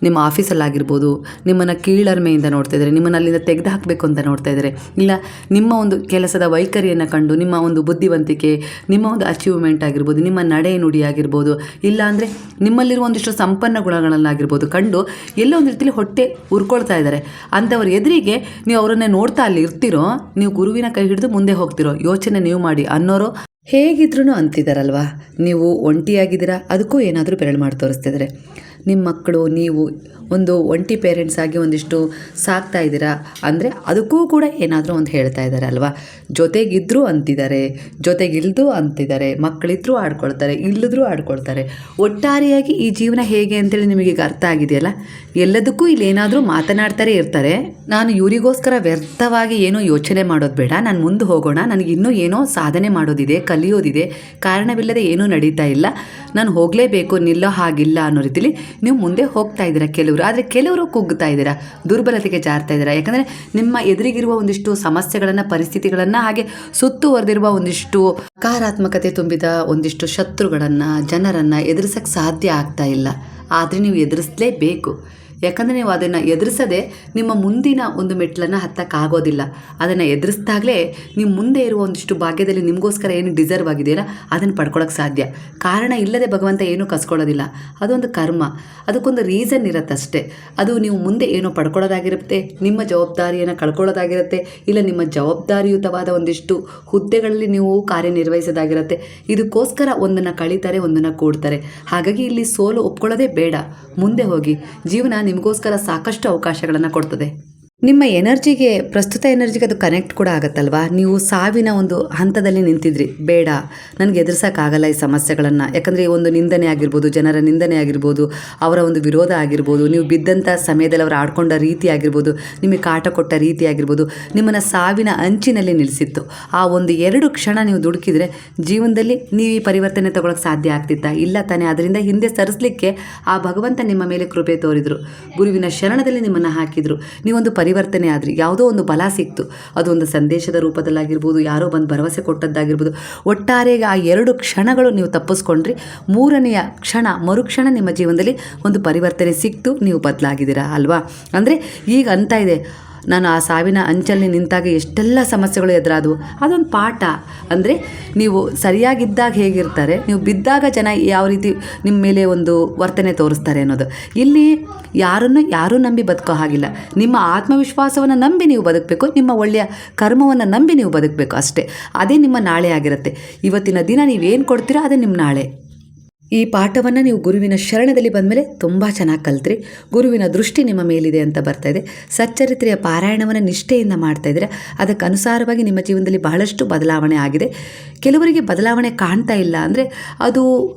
ನಿಮ್ಮ ಆಫೀಸಲ್ಲಾಗಿರ್ಬೋದು, ನಿಮ್ಮನ್ನು ಕೀಳರಿಮೆಯಿಂದ ನೋಡ್ತಾ ಇದ್ದಾರೆ, ನಿಮ್ಮನ್ನು ಅಲ್ಲಿಂದ ತೆಗೆದು ಹಾಕಬೇಕು ಅಂತ ನೋಡ್ತಾ ಇದ್ದಾರೆ. ಇಲ್ಲ ನಿಮ್ಮ ಒಂದು ಕೆಲಸದ ವೈಖರಿಯನ್ನು ಕಂಡು ನಿಮ್ಮ ಒಂದು ಬುದ್ಧಿವಂತಿಕೆ, ನಿಮ್ಮ ಒಂದು ಅಚೀವ್ಮೆಂಟ್ ಆಗಿರ್ಬೋದು, ನಿಮ್ಮ ನಡೆ ನುಡಿ ಆಗಿರ್ಬೋದು, ಇಲ್ಲ ಅಂದರೆ ನಿಮ್ಮಲ್ಲಿರುವ ಒಂದಿಷ್ಟು ಸಂಪನ್ನ ಗುಣಗಳನ್ನಾಗಿರ್ಬೋದು ಕಂಡು ಎಲ್ಲೋ ಒಂದು ರೀತಿಯಲ್ಲಿ ಹೊಟ್ಟೆ ಉರ್ಕೊಳ್ತಾ ಇದ್ದಾರೆ. ಅಂಥವ್ರ ಎದುರಿಗೆ ನೀವು ಅವರನ್ನೇ ನೋಡ್ತಾ ಅಲ್ಲಿ ಇರ್ತಿರೋ, ನೀವು ಗುರುವಿನ ಕೈ ಹಿಡಿದು ಮುಂದೆ ಹೋಗ್ತಿರೋ, ಯೋಚನೆ ನೀವು ಮಾಡಿ ಅನ್ನೋರು ಹೇಗಿದ್ರೂ ಅಂತಿದ್ದಾರಲ್ವ. ನೀವು ಒಂಟಿಯಾಗಿದ್ದೀರಾ, ಅದಕ್ಕೂ ಏನಾದರೂ ಬೆರಳು ಮಾಡಿ ತೋರಿಸ್ತಿದ್ದಾರೆ. ನಿಮ್ಮ ಮಕ್ಕಳು, ನೀವು ಒಂದು ಒಂಟಿ ಪೇರೆಂಟ್ಸ್ ಆಗಿ ಒಂದಿಷ್ಟು ಸಾಕ್ತಾ ಇದ್ದೀರಾ ಅಂದರೆ ಅದಕ್ಕೂ ಕೂಡ ಏನಾದರೂ ಒಂದು ಹೇಳ್ತಾ ಇದ್ದಾರೆ ಅಲ್ವಾ. ಜೊತೆಗಿದ್ದರೂ ಅಂತಿದ್ದಾರೆ, ಜೊತೆಗಿಲ್ದು ಅಂತಿದ್ದಾರೆ. ಮಕ್ಕಳಿದ್ರೂ ಆಡ್ಕೊಳ್ತಾರೆ, ಇಲ್ಲದ್ರೂ ಆಡ್ಕೊಳ್ತಾರೆ. ಒಟ್ಟಾರೆಯಾಗಿ ಈ ಜೀವನ ಹೇಗೆ ಅಂತೇಳಿ ನಿಮಗೀಗ ಅರ್ಥ ಆಗಿದೆಯಲ್ಲ. ಎಲ್ಲದಕ್ಕೂ ಇಲ್ಲಿ ಏನಾದರೂ ಮಾತನಾಡ್ತಾರೆ ಇರ್ತಾರೆ. ನಾನು ಇವರಿಗೋಸ್ಕರ ವ್ಯರ್ಥವಾಗಿ ಏನೋ ಯೋಚನೆ ಮಾಡೋದು ಬೇಡ, ನಾನು ಮುಂದೆ ಹೋಗೋಣ, ನನಗಿನ್ನೂ ಏನೋ ಸಾಧನೆ ಮಾಡೋದಿದೆ, ಕಲಿಯೋದಿದೆ, ಕಾರಣವಿಲ್ಲದೆ ಏನೂ ನಡೀತಾ ಇಲ್ಲ, ನಾನು ಹೋಗಲೇಬೇಕು, ನಿಲ್ಲೋ ಹಾಗಿಲ್ಲ ಅನ್ನೋ ರೀತಿಲಿ ನೀವು ಮುಂದೆ ಹೋಗ್ತಾ ಇದ್ದೀರಾ ಕೆಲವರು. ಆದರೆ ಕೆಲವರು ಕುಗ್ಗುತ್ತಾ ಇದ್ದೀರಾ, ದುರ್ಬಲತೆಗೆ ಜಾರ್ತಾ ಇದ್ದೀರಾ. ಯಾಕಂದರೆ ನಿಮ್ಮ ಎದುರಿಗಿರುವ ಒಂದಿಷ್ಟು ಸಮಸ್ಯೆಗಳನ್ನು, ಪರಿಸ್ಥಿತಿಗಳನ್ನು, ಹಾಗೆ ಸುತ್ತುವರೆದಿರುವ ಒಂದಿಷ್ಟು ನಕಾರಾತ್ಮಕತೆ ತುಂಬಿದ ಒಂದಿಷ್ಟು ಶತ್ರುಗಳನ್ನು, ಜನರನ್ನು ಎದುರಿಸೋಕ್ಕೆ ಸಾಧ್ಯ ಆಗ್ತಾ ಇಲ್ಲ. ಆದರೆ ನೀವು ಎದುರಿಸಲೇಬೇಕು. ಯಾಕಂದರೆ ನೀವು ಅದನ್ನು ಎದುರಿಸದೆ ನಿಮ್ಮ ಮುಂದಿನ ಒಂದು ಮೆಟ್ಲನ್ನು ಹತ್ತಕ್ಕಾಗೋದಿಲ್ಲ. ಅದನ್ನು ಎದುರಿಸಿದಾಗಲೇ ನೀವು ಮುಂದೆ ಇರುವ ಒಂದಿಷ್ಟು ಭಾಗ್ಯದಲ್ಲಿ ನಿಮಗೋಸ್ಕರ ಏನು ಡಿಸರ್ವ್ ಆಗಿದೆಯಲ್ಲ ಅದನ್ನು ಪಡ್ಕೊಳ್ಳೋಕ್ಕೆ ಸಾಧ್ಯ. ಕಾರಣ ಇಲ್ಲದೆ ಭಗವಂತ ಏನೂ ಕಸ್ಕೊಳ್ಳೋದಿಲ್ಲ. ಅದೊಂದು ಕರ್ಮ, ಅದಕ್ಕೊಂದು ರೀಸನ್ ಇರುತ್ತೆ ಅಷ್ಟೇ. ಅದು ನೀವು ಮುಂದೆ ಏನೋ ಪಡ್ಕೊಳ್ಳೋದಾಗಿರುತ್ತೆ, ನಿಮ್ಮ ಜವಾಬ್ದಾರಿಯನ್ನು ಕಳ್ಕೊಳ್ಳೋದಾಗಿರುತ್ತೆ, ಇಲ್ಲ ನಿಮ್ಮ ಜವಾಬ್ದಾರಿಯುತವಾದ ಒಂದಿಷ್ಟು ಹುದ್ದೆಗಳಲ್ಲಿ ನೀವು ಕಾರ್ಯನಿರ್ವಹಿಸೋದಾಗಿರುತ್ತೆ. ಇದಕ್ಕೋಸ್ಕರ ಒಂದನ್ನು ಕಳೀತಾರೆ, ಒಂದನ್ನು ಕೂಡ್ತಾರೆ. ಹಾಗಾಗಿ ಇಲ್ಲಿ ಸೋಲು ಒಪ್ಕೊಳ್ಳೋದೇ ಬೇಡ. ಮುಂದೆ ಹೋಗಿ, ಜೀವನ ನಿಮಗೋಸ್ಕರ ಸಾಕಷ್ಟು ಅವಕಾಶಗಳನ್ನು ಕೊಡ್ತದೆ. ನಿಮ್ಮ ಎನರ್ಜಿಗೆ, ಪ್ರಸ್ತುತ ಎನರ್ಜಿಗೆ ಅದು ಕನೆಕ್ಟ್ ಕೂಡ ಆಗುತ್ತಲ್ವಾ. ನೀವು ಸಾವಿನ ಒಂದು ಹಂತದಲ್ಲಿ ನಿಂತಿದ್ರಿ, ಬೇಡ ನನಗೆ ಎದುರಿಸೋಕ್ಕಾಗಲ್ಲ ಈ ಸಮಸ್ಯೆಗಳನ್ನು. ಯಾಕಂದರೆ ಒಂದು ನಿಂದನೆ ಆಗಿರ್ಬೋದು, ಜನರ ನಿಂದನೆ ಆಗಿರ್ಬೋದು, ಅವರ ಒಂದು ವಿರೋಧ ಆಗಿರ್ಬೋದು, ನೀವು ಬಿದ್ದಂಥ ಸಮಯದಲ್ಲಿ ಅವರು ಆಡ್ಕೊಂಡ ರೀತಿ ಆಗಿರ್ಬೋದು, ನಿಮಗೆ ಕಾಟ ಕೊಟ್ಟ ರೀತಿ ಆಗಿರ್ಬೋದು, ನಿಮ್ಮನ್ನು ಸಾವಿನ ಅಂಚಿನಲ್ಲಿ ನಿಲ್ಲಿಸಿತ್ತು. ಆ ಒಂದು 2 ಕ್ಷಣ ನೀವು ದುಡುಕಿದ್ರೆ ಜೀವನದಲ್ಲಿ ನೀವು ಈ ಪರಿವರ್ತನೆ ತಗೊಳ್ಳೋಕೆ ಸಾಧ್ಯ ಆಗ್ತಿತ್ತಾ? ಇಲ್ಲ ತಾನೇ. ಅದರಿಂದ ಹಿಂದೆ ಸರಿಸಲಿಕ್ಕೆ ಆ ಭಗವಂತ ನಿಮ್ಮ ಮೇಲೆ ಕೃಪೆ ತೋರಿದ್ರು, ಗುರುವಿನ ಶರಣದಲ್ಲಿ ನಿಮ್ಮನ್ನು ಹಾಕಿದ್ರು. ನೀವೊಂದು ಪರಿವರ್ತನೆ ಆದ್ರಿ, ಯಾವುದೋ ಒಂದು ಬಲ ಸಿಕ್ತು. ಅದು ಒಂದು ಸಂದೇಶದ ರೂಪದಲ್ಲಾಗಿರ್ಬೋದು, ಯಾರೋ ಬಂದು ಭರವಸೆ ಕೊಟ್ಟದ್ದಾಗಿರ್ಬೋದು. ಒಟ್ಟಾರೆಗೆ ಆ 2 ಕ್ಷಣಗಳು ನೀವು ತಪ್ಪಿಸ್ಕೊಂಡ್ರಿ. 3ನೆಯ ಕ್ಷಣ, ಮರುಕ್ಷಣ ನಿಮ್ಮ ಜೀವನದಲ್ಲಿ ಒಂದು ಪರಿವರ್ತನೆ ಸಿಕ್ತು, ನೀವು ಬದಲಾಗಿದ್ದೀರಾ ಅಲ್ವಾ. ಅಂದರೆ ಈಗ ಅಂತ ಇದೆ, ನಾನು ಆ ಸಾವಿನ ಅಂಚಲ್ಲಿ ನಿಂತಾಗ ಎಷ್ಟೆಲ್ಲ ಸಮಸ್ಯೆಗಳು ಎದುರಾದವು. ಅದೊಂದು ಪಾಠ. ಅಂದರೆ ನೀವು ಸರಿಯಾಗಿದ್ದಾಗ ಹೇಗಿರ್ತಾರೆ, ನೀವು ಬಿದ್ದಾಗ ಜನ ಯಾವ ರೀತಿ ನಿಮ್ಮ ಮೇಲೆ ಒಂದು ವರ್ತನೆ ತೋರಿಸ್ತಾರೆ ಅನ್ನೋದು. ಇಲ್ಲಿ ಯಾರೂ ನಂಬಿ ಬದುಕೋ ಹಾಗಿಲ್ಲ. ನಿಮ್ಮ ಆತ್ಮವಿಶ್ವಾಸವನ್ನು ನಂಬಿ ನೀವು ಬದುಕಬೇಕು, ನಿಮ್ಮ ಒಳ್ಳೆಯ ಕರ್ಮವನ್ನು ನಂಬಿ ನೀವು ಬದುಕಬೇಕು ಅಷ್ಟೇ. ಅದೇ ನಿಮ್ಮ ನಾಳೆ ಆಗಿರುತ್ತೆ. ಇವತ್ತಿನ ದಿನ ನೀವೇನು ಕೊಡ್ತೀರೋ ಅದೇ ನಿಮ್ಮ ನಾಳೆ. ಈ ಪಾಠವನ್ನು ನೀವು ಗುರುವಿನ ಶರಣದಲ್ಲಿ ಬಂದಮೇಲೆ ತುಂಬ ಚೆನ್ನಾಗಿ ಕಲ್ತ್ರಿ. ಗುರುವಿನ ದೃಷ್ಟಿ ನಿಮ್ಮ ಮೇಲಿದೆ ಅಂತ ಬರ್ತಾ ಇದೆ. ಸಚ್ಚರಿತ್ರೆಯ ಪಾರಾಯಣವನ್ನು ನಿಷ್ಠೆಯಿಂದ ಮಾಡ್ತಾ ಇದ್ರೆ ಅದಕ್ಕೆ ಅನುಸಾರವಾಗಿ ನಿಮ್ಮ ಜೀವನದಲ್ಲಿ ಬಹಳಷ್ಟು ಬದಲಾವಣೆ ಆಗಿದೆ. ಕೆಲವರಿಗೆ ಬದಲಾವಣೆ ಕಾಣ್ತಾ ಇಲ್ಲ, ಅಂದರೆ ಅದು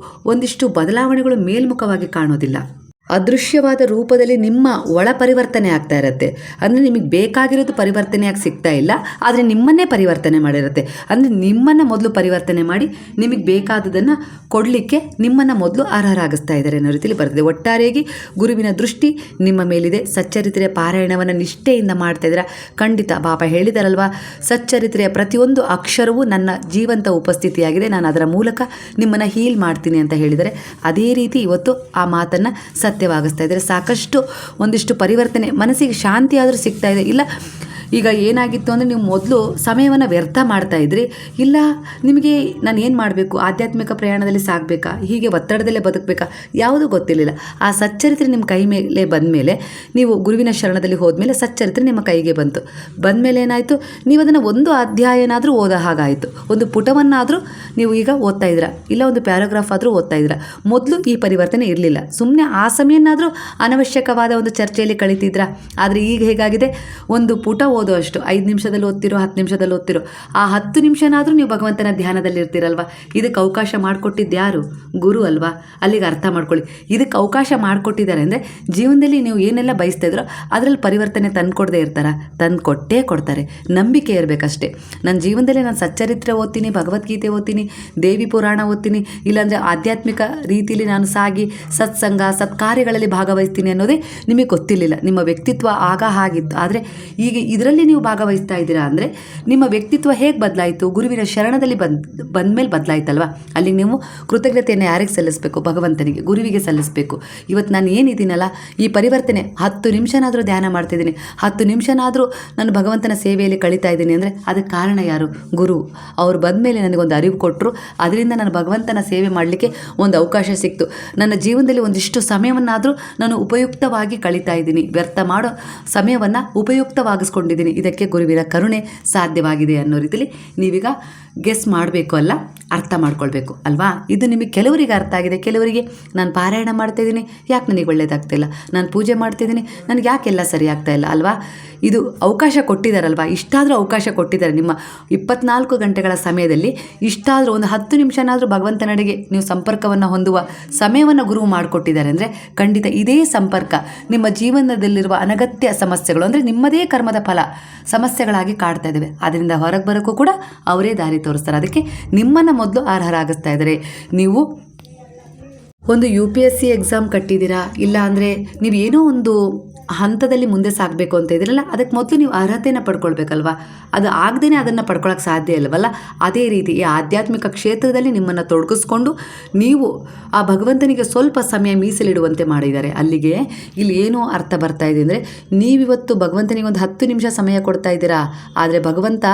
ಒಂದಿಷ್ಟು ಬದಲಾವಣೆಗಳು ಮೇಲ್ಮುಖವಾಗಿ ಕಾಣೋದಿಲ್ಲ. ಅದೃಶ್ಯವಾದ ರೂಪದಲ್ಲಿ ನಿಮ್ಮ ಒಳ ಪರಿವರ್ತನೆ ಆಗ್ತಾ ಇರುತ್ತೆ. ಅಂದರೆ ನಿಮಗೆ ಬೇಕಾಗಿರೋದು ಪರಿವರ್ತನೆಯಾಗಿ ಸಿಗ್ತಾ ಇಲ್ಲ, ಆದರೆ ನಿಮ್ಮನ್ನೇ ಪರಿವರ್ತನೆ ಮಾಡಿರುತ್ತೆ. ಅಂದರೆ ನಿಮ್ಮನ್ನು ಮೊದಲು ಪರಿವರ್ತನೆ ಮಾಡಿ ನಿಮಗೆ ಬೇಕಾದುದನ್ನು ಕೊಡಲಿಕ್ಕೆ ನಿಮ್ಮನ್ನು ಮೊದಲು ಅರ್ಹರಾಗಿಸ್ತಾ ಇದ್ದಾರೆ ಅನ್ನೋ ರೀತಿಯಲ್ಲಿ ಬರ್ತದೆ. ಒಟ್ಟಾರೆಯಾಗಿ ಗುರುವಿನ ದೃಷ್ಟಿ ನಿಮ್ಮ ಮೇಲಿದೆ. ಸಚ್ಚರಿತ್ರೆಯ ಪಾರಾಯಣವನ್ನು ನಿಷ್ಠೆಯಿಂದ ಮಾಡ್ತಾ ಇದ್ದೀರಾ. ಖಂಡಿತ ಬಾಬಾ ಹೇಳಿದಾರಲ್ವಾ, ಸಚ್ಚರಿತ್ರೆಯ ಪ್ರತಿಯೊಂದು ಅಕ್ಷರವೂ ನನ್ನ ಜೀವಂತ ಉಪಸ್ಥಿತಿಯಾಗಿದೆ, ನಾನು ಅದರ ಮೂಲಕ ನಿಮ್ಮನ್ನು ಹೀಲ್ ಮಾಡ್ತೀನಿ ಅಂತ ಹೇಳಿದರೆ, ಅದೇ ರೀತಿ ಇವತ್ತು ಆ ಮಾತನ್ನು ಸತ್ಯವಾಗಿಸ್ತಾ ಇದ್ದಾರೆ. ಸಾಕಷ್ಟು ಒಂದಿಷ್ಟು ಪರಿವರ್ತನೆ, ಮನಸ್ಸಿಗೆ ಶಾಂತಿ ಆದರೂ ಸಿಗ್ತಾ ಇದೆ. ಇಲ್ಲ ಈಗ ಏನಾಗಿತ್ತು ಅಂದರೆ ನೀವು ಮೊದಲು ಸಮಯವನ್ನು ವ್ಯರ್ಥ ಮಾಡ್ತಾ ಇದ್ರಿ, ಇಲ್ಲ ನಿಮಗೆ ನಾನು ಏನು ಮಾಡಬೇಕು, ಆಧ್ಯಾತ್ಮಿಕ ಪ್ರಯಾಣದಲ್ಲಿ ಸಾಗಬೇಕಾ, ಹೀಗೆ ಒತ್ತಡದಲ್ಲೇ ಬದುಕಬೇಕಾ, ಯಾವುದೂ ಗೊತ್ತಿರಲಿಲ್ಲ. ಆ ಸಚ್ಚರಿತ್ರೆ ನಿಮ್ಮ ಕೈ ಮೇಲೆ ಬಂದ ಮೇಲೆ, ನೀವು ಗುರುವಿನ ಶರಣದಲ್ಲಿ ಹೋದ್ಮೇಲೆ ಸಚ್ಚರಿತ್ರೆ ನಿಮ್ಮ ಕೈಗೆ ಬಂತು. ಬಂದಮೇಲೆ ಏನಾಯಿತು, ನೀವು ಅದನ್ನು ಒಂದು ಅಧ್ಯಾಯನಾದರೂ ಓದೋ ಹಾಗಾಯಿತು, ಒಂದು ಪುಟವನ್ನಾದರೂ ನೀವು ಈಗ ಓದ್ತಾ ಇದ್ದೀರಾ, ಇಲ್ಲ ಒಂದು ಪ್ಯಾರಾಗ್ರಾಫ್ ಆದರೂ ಓದ್ತಾ ಇದ್ದೀರಾ. ಮೊದಲು ಈ ಪರಿವರ್ತನೆ ಇರಲಿಲ್ಲ. ಸುಮ್ಮನೆ ಆ ಸಮಯನಾದರೂ ಅನವಶ್ಯಕವಾದ ಒಂದು ಚರ್ಚೆಯಲ್ಲಿ ಕಳೀತಿದ್ರಾ. ಆದರೆ ಈಗ ಹೇಗಾಗಿದೆ, ಒಂದು ಪುಟ ಓದೋ ಅಷ್ಟು 5 ನಿಮಿಷದಲ್ಲಿ ಓದ್ತಿರೋ, 10 ನಿಮಿಷದಲ್ಲಿ ಓದ್ತಿರೋ, ಆ 10 ನಿಮಿಷನಾದರೂ ನೀವು ಭಗವಂತನ ಧ್ಯಾನದಲ್ಲಿ ಇರ್ತೀರಲ್ವ. ಇದಕ್ಕೆ ಅವಕಾಶ ಮಾಡಿಕೊಟ್ಟಿದ್ದು ಯಾರು? ಗುರು ಅಲ್ವಾ. ಅಲ್ಲಿಗೆ ಅರ್ಥ ಮಾಡ್ಕೊಳ್ಳಿ. ಇದಕ್ಕೆ ಅವಕಾಶ ಮಾಡಿಕೊಟ್ಟಿದ್ದಾರೆ ಅಂದರೆ ಜೀವನದಲ್ಲಿ ನೀವು ಏನೆಲ್ಲ ಬಯಸ್ತಾ ಇದ್ರೋ ಅದರಲ್ಲಿ ಪರಿವರ್ತನೆ ತಂದುಕೊಡದೇ ಇರ್ತಾರ? ತಂದು ಕೊಟ್ಟೇ ಕೊಡ್ತಾರೆ. ನಂಬಿಕೆ ಇರಬೇಕಷ್ಟೇ. ನನ್ನ ಜೀವನದಲ್ಲಿ ನಾನು ಸಚ್ಚರಿತ್ರೆ ಓದ್ತೀನಿ, ಭಗವದ್ಗೀತೆ ಓದ್ತೀನಿ, ದೇವಿ ಪುರಾಣ ಓದ್ತೀನಿ, ಇಲ್ಲಾಂದರೆ ಆಧ್ಯಾತ್ಮಿಕ ರೀತಿಯಲ್ಲಿ ನಾನು ಸಾಗಿ ಸತ್ಸಂಗ ಸತ್ಕಾರ್ಯಗಳಲ್ಲಿ ಭಾಗವಹಿಸ್ತೀನಿ ಅನ್ನೋದೇ ನಿಮಗೆ ಗೊತ್ತಿರಲಿಲ್ಲ. ನಿಮ್ಮ ವ್ಯಕ್ತಿತ್ವ ಆಗ ಹಾಗಿತ್ತು. ಆದರೆ ಈಗ ಇದರಲ್ಲಿ ನೀವು ಭಾಗವಹಿಸ್ತಾ ಇದ್ದೀರಾ ಅಂದರೆ ನಿಮ್ಮ ವ್ಯಕ್ತಿತ್ವ ಹೇಗೆ ಬದಲಾಯಿತು? ಗುರುವಿನ ಶರಣದಲ್ಲಿ ಬಂದಮೇಲೆ ಬದಲಾಯ್ತಲ್ವ. ಅಲ್ಲಿ ನೀವು ಕೃತಜ್ಞತೆಯನ್ನು ಯಾರಿಗೆ ಸಲ್ಲಿಸಬೇಕು? ಭಗವಂತನಿಗೆ, ಗುರುವಿಗೆ ಸಲ್ಲಿಸಬೇಕು. ಇವತ್ತು ನಾನು ಏನಿದ್ದೀನಲ್ಲ, ಈ ಪರಿವರ್ತನೆ 10 ನಿಮಿಷನಾದರೂ ಧ್ಯಾನ ಮಾಡ್ತಿದ್ದೀನಿ, 10 ನಿಮಿಷನಾದರೂ ನಾನು ಭಗವಂತನ ಸೇವೆಯಲ್ಲಿ ಕಳೀತಾ ಇದ್ದೀನಿ ಅಂದರೆ ಅದಕ್ಕೆ ಕಾರಣ ಯಾರು? ಗುರು. ಅವ್ರು ಬಂದಮೇಲೆ ನನಗೊಂದು ಅರಿವು ಕೊಟ್ಟರು, ಅದರಿಂದ ನಾನು ಭಗವಂತನ ಸೇವೆ ಮಾಡಲಿಕ್ಕೆ ಒಂದು ಅವಕಾಶ ಸಿಕ್ತು. ನನ್ನ ಜೀವನದಲ್ಲಿ ಒಂದಿಷ್ಟು ಸಮಯವನ್ನಾದರೂ ನಾನು ಉಪಯುಕ್ತವಾಗಿ ಕಳೀತಾ ಇದ್ದೀನಿ, ವ್ಯರ್ಥ ಮಾಡೋ ಸಮಯವನ್ನು ಉಪಯುಕ್ತವಾಗಿಸ್ಕೊಂಡಿದ್ದೀನಿ. ಇದಕ್ಕೆ ಗುರುವಿನ ಕರುಣೆ ಸಾಧ್ಯವಾಗಿದೆ ಅನ್ನೋ ರೀತಿಯಲ್ಲಿ ನೀವೀಗ ಗೆಸ್ ಮಾಡಬೇಕು, ಅಲ್ಲ ಅರ್ಥ ಮಾಡ್ಕೊಳ್ಬೇಕು ಅಲ್ವಾ. ಇದು ನಿಮಗೆ ಕೆಲವರಿಗೆ ಅರ್ಥ ಆಗಿದೆ, ಕೆಲವರಿಗೆ ನಾನು ಪಾರಾಯಣ ಮಾಡ್ತಾಯಿದ್ದೀನಿ, ಯಾಕೆ ನನಗೆ ಒಳ್ಳೇದಾಗ್ತಾಯಿಲ್ಲ, ನಾನು ಪೂಜೆ ಮಾಡ್ತಿದ್ದೀನಿ, ನನಗೆ ಯಾಕೆಲ್ಲ ಸರಿ ಆಗ್ತಾ ಇಲ್ಲ ಅಲ್ವಾ. ಇದು ಅವಕಾಶ ಕೊಟ್ಟಿದ್ದಾರಲ್ವ, ಇಷ್ಟಾದರೂ ಅವಕಾಶ ಕೊಟ್ಟಿದ್ದಾರೆ. ನಿಮ್ಮ 24 ಗಂಟೆಗಳ ಸಮಯದಲ್ಲಿ ಇಷ್ಟಾದರೂ ಒಂದು 10 ನಿಮಿಷನಾದರೂ ಭಗವಂತನಡೆಗೆ ನೀವು ಸಂಪರ್ಕವನ್ನು ಹೊಂದುವ ಸಮಯವನ್ನು ಗುರು ಮಾಡಿಕೊಟ್ಟಿದ್ದಾರೆ ಅಂದರೆ ಖಂಡಿತ ಇದೇ ಸಂಪರ್ಕ ನಿಮ್ಮ ಜೀವನದಲ್ಲಿರುವ ಅನಗತ್ಯ ಸಮಸ್ಯೆಗಳು, ಅಂದರೆ ನಿಮ್ಮದೇ ಕರ್ಮದ ಫಲ ಸಮಸ್ಯೆಗಳಾಗಿ ಕಾಡ್ತಾ ಇದ್ದಾವೆ. ಅದರಿಂದ ಹೊರಗೆ ಬರೋಕ್ಕೂ ಕೂಡ ಅವರೇ ದಾರಿ ತೋರಿಸ್ತಾರೆ. ಅದಕ್ಕೆ ನಿಮ್ಮನ್ನು ಮೊದಲು ಅರ್ಹರಾಗಿಸ್ತಾ ಇದ್ದಾರೆ. ನೀವು ಒಂದು UPSC ಎಕ್ಸಾಮ್ ಕಟ್ಟಿದ್ದೀರಾ, ಇಲ್ಲ ಅಂದರೆ ನೀವು ಏನೋ ಒಂದು ಹಂತದಲ್ಲಿ ಮುಂದೆ ಸಾಗಬೇಕು ಅಂತ ಇದ್ದೀರಲ್ಲ, ಅದಕ್ಕೆ ಮೊದಲು ನೀವು ಅರ್ಹತೆಯನ್ನು ಪಡ್ಕೊಳ್ಬೇಕಲ್ವ. ಅದು ಆಗದೇ ಅದನ್ನು ಪಡ್ಕೊಳ್ಳೋಕೆ ಸಾಧ್ಯ ಇಲ್ಲವಲ್ಲ. ಅದೇ ರೀತಿ ಈ ಆಧ್ಯಾತ್ಮಿಕ ಕ್ಷೇತ್ರದಲ್ಲಿ ನಿಮ್ಮನ್ನು ತೊಡಗಿಸ್ಕೊಂಡು ನೀವು ಆ ಭಗವಂತನಿಗೆ ಸ್ವಲ್ಪ ಸಮಯ ಮೀಸಲಿಡುವಂತೆ ಮಾಡಿದ್ದಾರೆ. ಅಲ್ಲಿಗೆ ಇಲ್ಲಿ ಏನೋ ಅರ್ಥ ಬರ್ತಾ ಇದೆ ಅಂದರೆ, ನೀವಿವತ್ತು ಭಗವಂತನಿಗೆ ಒಂದು 10 ನಿಮಿಷ ಸಮಯ ಕೊಡ್ತಾ ಇದ್ದೀರಾ, ಆದರೆ ಭಗವಂತ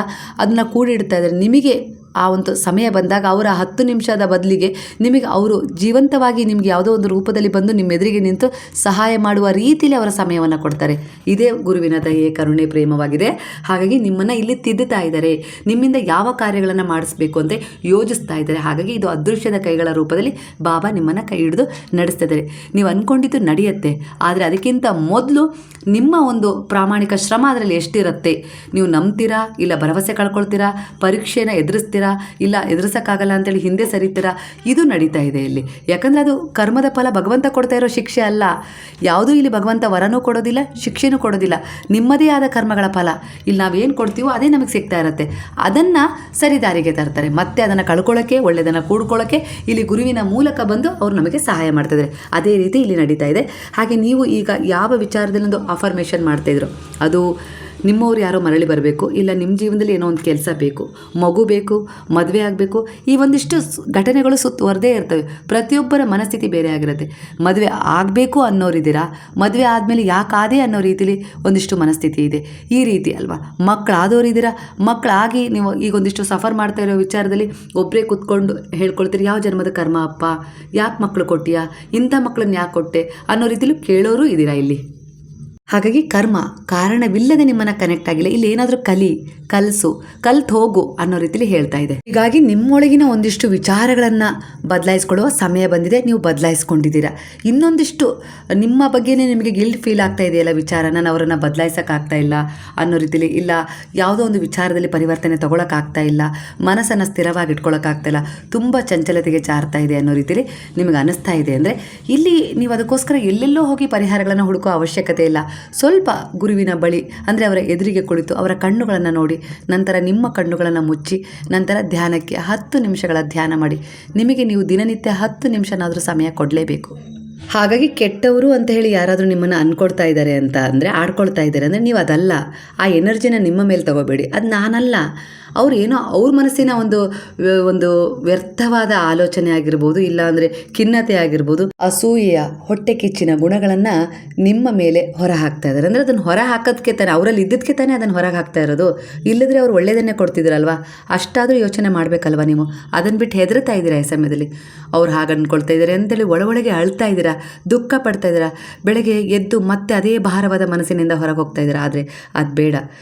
ಅದನ್ನು ಕೂಡಿಡ್ತಾ ಇದ್ದಾರೆ. ನಿಮಗೆ ಆ ಒಂದು ಸಮಯ ಬಂದಾಗ ಅವರ 10 ನಿಮಿಷದ ಬದಲಿಗೆ ನಿಮಗೆ ಅವರು ಜೀವಂತವಾಗಿ ನಿಮಗೆ ಯಾವುದೋ ಒಂದು ರೂಪದಲ್ಲಿ ಬಂದು ನಿಮ್ಮ ಎದುರಿಗೆ ನಿಂತು ಸಹಾಯ ಮಾಡುವ ರೀತಿಯಲ್ಲಿ ಅವರ ಸಮಯವನ್ನು ಕೊಡ್ತಾರೆ. ಇದೇ ಗುರುವಿನ ದಯೆ, ಕರುಣೆ, ಪ್ರೇಮವಾಗಿದೆ. ಹಾಗಾಗಿ ನಿಮ್ಮನ್ನು ಇಲ್ಲಿ ತಿದ್ದುತ್ತಾ ಇದ್ದಾರೆ, ನಿಮ್ಮಿಂದ ಯಾವ ಕಾರ್ಯಗಳನ್ನು ಮಾಡಿಸ್ಬೇಕು ಅಂತ ಯೋಜಿಸ್ತಾ ಇದ್ದಾರೆ. ಹಾಗಾಗಿ ಇದು ಅದೃಶ್ಯದ ಕೈಗಳ ರೂಪದಲ್ಲಿ ಬಾಬಾ ನಿಮ್ಮನ್ನು ಕೈ ಹಿಡಿದು ನಡೆಸ್ತಿದ್ದಾರೆ. ನೀವು ಅಂದ್ಕೊಂಡಿದ್ದು ನಡೆಯುತ್ತೆ, ಆದರೆ ಅದಕ್ಕಿಂತ ಮೊದಲು ನಿಮ್ಮ ಒಂದು ಪ್ರಾಮಾಣಿಕ ಶ್ರಮ ಅದರಲ್ಲಿ ಎಷ್ಟಿರುತ್ತೆ. ನೀವು ನಂಬ್ತೀರಾ, ಇಲ್ಲ ಭರವಸೆ ಕಳ್ಕೊಳ್ತೀರಾ, ಪರೀಕ್ಷೆನ ಎದುರಿಸ್ತೀರಾ, ಇಲ್ಲ ಎದುರಿಸೋಕ್ಕಾಗಲ್ಲ ಅಂತೇಳಿ ಹಿಂದೆ ಸರಿತೀರಾ, ಇದು ನಡೀತಾ ಇದೆ ಇಲ್ಲಿ. ಯಾಕಂದರೆ ಅದು ಕರ್ಮದ ಫಲ, ಭಗವಂತ ಕೊಡ್ತಾ ಇರೋ ಶಿಕ್ಷೆ ಅಲ್ಲ. ಯಾವುದೂ ಇಲ್ಲಿ ಭಗವಂತ ವರನೂ ಕೊಡೋದಿಲ್ಲ, ಶಿಕ್ಷೆನೂ ಕೊಡೋದಿಲ್ಲ. ನಿಮ್ಮದೇ ಆದ ಕರ್ಮಗಳ ಫಲ. ಇಲ್ಲಿ ನಾವೇನು ಕೊಡ್ತೀವೋ ಅದೇ ನಮಗೆ ಸಿಗ್ತಾ ಇರುತ್ತೆ. ಅದನ್ನು ಸರಿದಾರಿಗೆ ತರ್ತಾರೆ. ಮತ್ತೆ ಅದನ್ನು ಕಳ್ಕೊಳ್ಳೋಕ್ಕೆ, ಒಳ್ಳೆಯದನ್ನು ಕೂಡ್ಕೊಳ್ಳೋಕ್ಕೆ ಇಲ್ಲಿ ಗುರುವಿನ ಮೂಲಕ ಬಂದು ಅವರು ನಮಗೆ ಸಹಾಯ ಮಾಡ್ತಿದ್ದಾರೆ. ಅದೇ ರೀತಿ ಇಲ್ಲಿ ನಡೀತಾ ಇದೆ. ಹಾಗೆ ನೀವು ಈಗ ಯಾವ ವಿಚಾರದಲ್ಲೊಂದು ಅಫರ್ಮೇಷನ್ ಮಾಡ್ತಾಯಿದ್ರು, ಅದು ನಿಮ್ಮವ್ರು ಯಾರೋ ಮರಳಿ ಬರಬೇಕು, ಇಲ್ಲ ನಿಮ್ಮ ಜೀವನದಲ್ಲಿ ಏನೋ ಒಂದು ಕೆಲಸ ಬೇಕು, ಮಗು ಬೇಕು, ಮದುವೆ ಆಗಬೇಕು, ಈ ಒಂದಿಷ್ಟು ಘಟನೆಗಳು ಸುತ್ತುವರೆದೇ ಇರ್ತವೆ. ಪ್ರತಿಯೊಬ್ಬರ ಮನಸ್ಥಿತಿ ಬೇರೆ ಆಗಿರುತ್ತೆ. ಮದುವೆ ಆಗಬೇಕು ಅನ್ನೋರಿದ್ದೀರಾ, ಮದುವೆ ಆದಮೇಲೆ ಯಾಕಾದೆ ಅನ್ನೋ ರೀತಿಲಿ ಒಂದಿಷ್ಟು ಮನಸ್ಥಿತಿ ಇದೆ. ಈ ರೀತಿ ಅಲ್ವಾ. ಮಕ್ಕಳಾದವರಿದ್ದೀರಾ, ಮಕ್ಕಳಾಗಿ ನೀವು ಈಗ ಒಂದಿಷ್ಟು ಸಫರ್ ಮಾಡ್ತಾ ಇರೋ ವಿಚಾರದಲ್ಲಿ ಒಬ್ಬರೇ ಕೂತ್ಕೊಂಡು ಹೇಳ್ಕೊಳ್ತೀರಿ, ಯಾವ ಜನ್ಮದ ಕರ್ಮ ಅಪ್ಪ, ಯಾಕೆ ಮಕ್ಕಳು ಕೊಟ್ಟಿಯಾ, ಇಂಥ ಮಕ್ಕಳನ್ನ ಯಾಕೆ ಕೊಟ್ಟೆ ಅನ್ನೋ ರೀತಿಲಿ ಕೇಳೋರು ಇದ್ದೀರಾ ಇಲ್ಲಿ. ಹಾಗಾಗಿ ಕರ್ಮ ಕಾರಣವಿಲ್ಲದೆ ನಿಮ್ಮನ್ನು ಕನೆಕ್ಟ್ ಆಗಿಲ್ಲ. ಇಲ್ಲಿ ಏನಾದರೂ ಕಲ್ತು ಹೋಗು ಅನ್ನೋ ರೀತಿಲಿ ಹೇಳ್ತಾ ಇದೆ. ಹೀಗಾಗಿ ನಿಮ್ಮೊಳಗಿನ ಒಂದಿಷ್ಟು ವಿಚಾರಗಳನ್ನು ಬದಲಾಯಿಸ್ಕೊಳ್ಳುವ ಸಮಯ ಬಂದಿದೆ. ನೀವು ಬದಲಾಯಿಸ್ಕೊಂಡಿದ್ದೀರಾ. ಇನ್ನೊಂದಿಷ್ಟು ನಿಮ್ಮ ಬಗ್ಗೆನೇ ನಿಮಗೆ ಗಿಲ್ಟ್ ಫೀಲ್ ಆಗ್ತಾ ಇದೆಯಲ್ಲ, ವಿಚಾರ ನಾನು ಅವರನ್ನು ಬದಲಾಯಿಸೋಕ್ಕಾಗ್ತಾ ಇಲ್ಲ ಅನ್ನೋ ರೀತಿಲಿ, ಇಲ್ಲ ಯಾವುದೋ ಒಂದು ವಿಚಾರದಲ್ಲಿ ಪರಿವರ್ತನೆ ತೊಗೊಳಕ್ಕಾಗ್ತಾ ಇಲ್ಲ, ಮನಸ್ಸನ್ನು ಸ್ಥಿರವಾಗಿ ಇಟ್ಕೊಳ್ಳೋಕ್ಕಾಗ್ತಾ ಇಲ್ಲ, ತುಂಬ ಚಂಚಲತೆಗೆ ಜಾರ್ತಾ ಇದೆ ಅನ್ನೋ ರೀತಿಲಿ ನಿಮಗೆ ಅನಿಸ್ತಾ ಇದೆ ಅಂದರೆ ಇಲ್ಲಿ ನೀವು ಅದಕ್ಕೋಸ್ಕರ ಎಲ್ಲೆಲ್ಲೋ ಹೋಗಿ ಪರಿಹಾರಗಳನ್ನು ಹುಡುಕೋ ಅವಶ್ಯಕತೆ ಇಲ್ಲ. ಸ್ವಲ್ಪ ಗುರುವಿನ ಬಳಿ ಅಂದರೆ ಅವರ ಎದುರಿಗೆ ಕುಳಿತು ಅವರ ಕಣ್ಣುಗಳನ್ನು ನೋಡಿ, ನಂತರ ನಿಮ್ಮ ಕಣ್ಣುಗಳನ್ನು ಮುಚ್ಚಿ, ನಂತರ ಧ್ಯಾನಕ್ಕೆ 10 ನಿಮಿಷಗಳ ಧ್ಯಾನ ಮಾಡಿ. ನಿಮಗೆ ನೀವು ದಿನನಿತ್ಯ 10 ನಿಮಿಷನಾದರೂ ಸಮಯ ಕೊಡಲೇಬೇಕು. ಹಾಗಾಗಿ ಕೆಟ್ಟವರು ಅಂತ ಹೇಳಿ ಯಾರಾದರೂ ನಿಮ್ಮನ್ನು ಅನ್ಕೊಳ್ತಾ ಇದ್ದಾರೆ ಅಂತ ಅಂದರೆ, ಆಡ್ಕೊಳ್ತಾ ಇದ್ದಾರೆ ಅಂದರೆ ನೀವು ಅದಲ್ಲ. ಆ ಎನರ್ಜಿನ ನಿಮ್ಮ ಮೇಲೆ ತಗೋಬೇಡಿ. ಅದು ನಾನಲ್ಲ. ಏನೋ ಅವ್ರ ಮನಸ್ಸಿನ ಒಂದು ವ್ಯರ್ಥವಾದ ಆಲೋಚನೆ ಆಗಿರ್ಬೋದು, ಇಲ್ಲ ಅಂದರೆ ಖಿನ್ನತೆ ಆಗಿರ್ಬೋದು, ಅಸೂಯೆಯ ಹೊಟ್ಟೆ ಕಿಚ್ಚಿನ ಗುಣಗಳನ್ನು ನಿಮ್ಮ ಮೇಲೆ ಹೊರ ಹಾಕ್ತಾ ಇದ್ದಾರೆ. ಅಂದರೆ ಅದನ್ನು ಹೊರ ಹಾಕೋದಕ್ಕೆ ತಾನೆ, ಅವರಲ್ಲಿ ಇದ್ದದಕ್ಕೆ ತಾನೇ ಅದನ್ನು ಹೊರಗೆ ಹಾಕ್ತಾ ಇರೋದು. ಇಲ್ಲದ್ರೆ ಅವ್ರು ಒಳ್ಳೆಯದನ್ನೇ ಕೊಡ್ತಿದ್ರಲ್ವ. ಅಷ್ಟಾದರೂ ಯೋಚನೆ ಮಾಡಬೇಕಲ್ವ ನೀವು. ಅದನ್ನು ಬಿಟ್ಟು ಹೆದರ್ತಾ ಇದ್ದೀರಾ ಈ ಸಮಯದಲ್ಲಿ. ಅವ್ರು ಹಾಗೆ ಅಂದ್ಕೊಳ್ತಾ ಇದ್ದಾರೆ ಅಂತೇಳಿ ಒಳಗೆ ಅಳ್ತಾ ಇದ್ದೀರಾ, ದುಃಖ ಪಡ್ತಾ ಇದ್ದೀರಾ. ಬೆಳಗ್ಗೆ ಎದ್ದು ಮತ್ತೆ ಅದೇ ಭಾರವಾದ ಮನಸ್ಸಿನಿಂದ ಹೊರಗೆ ಹೋಗ್ತಾ ಇದ್ದೀರಾ. ಆದರೆ ಅದು ಬೇಡ.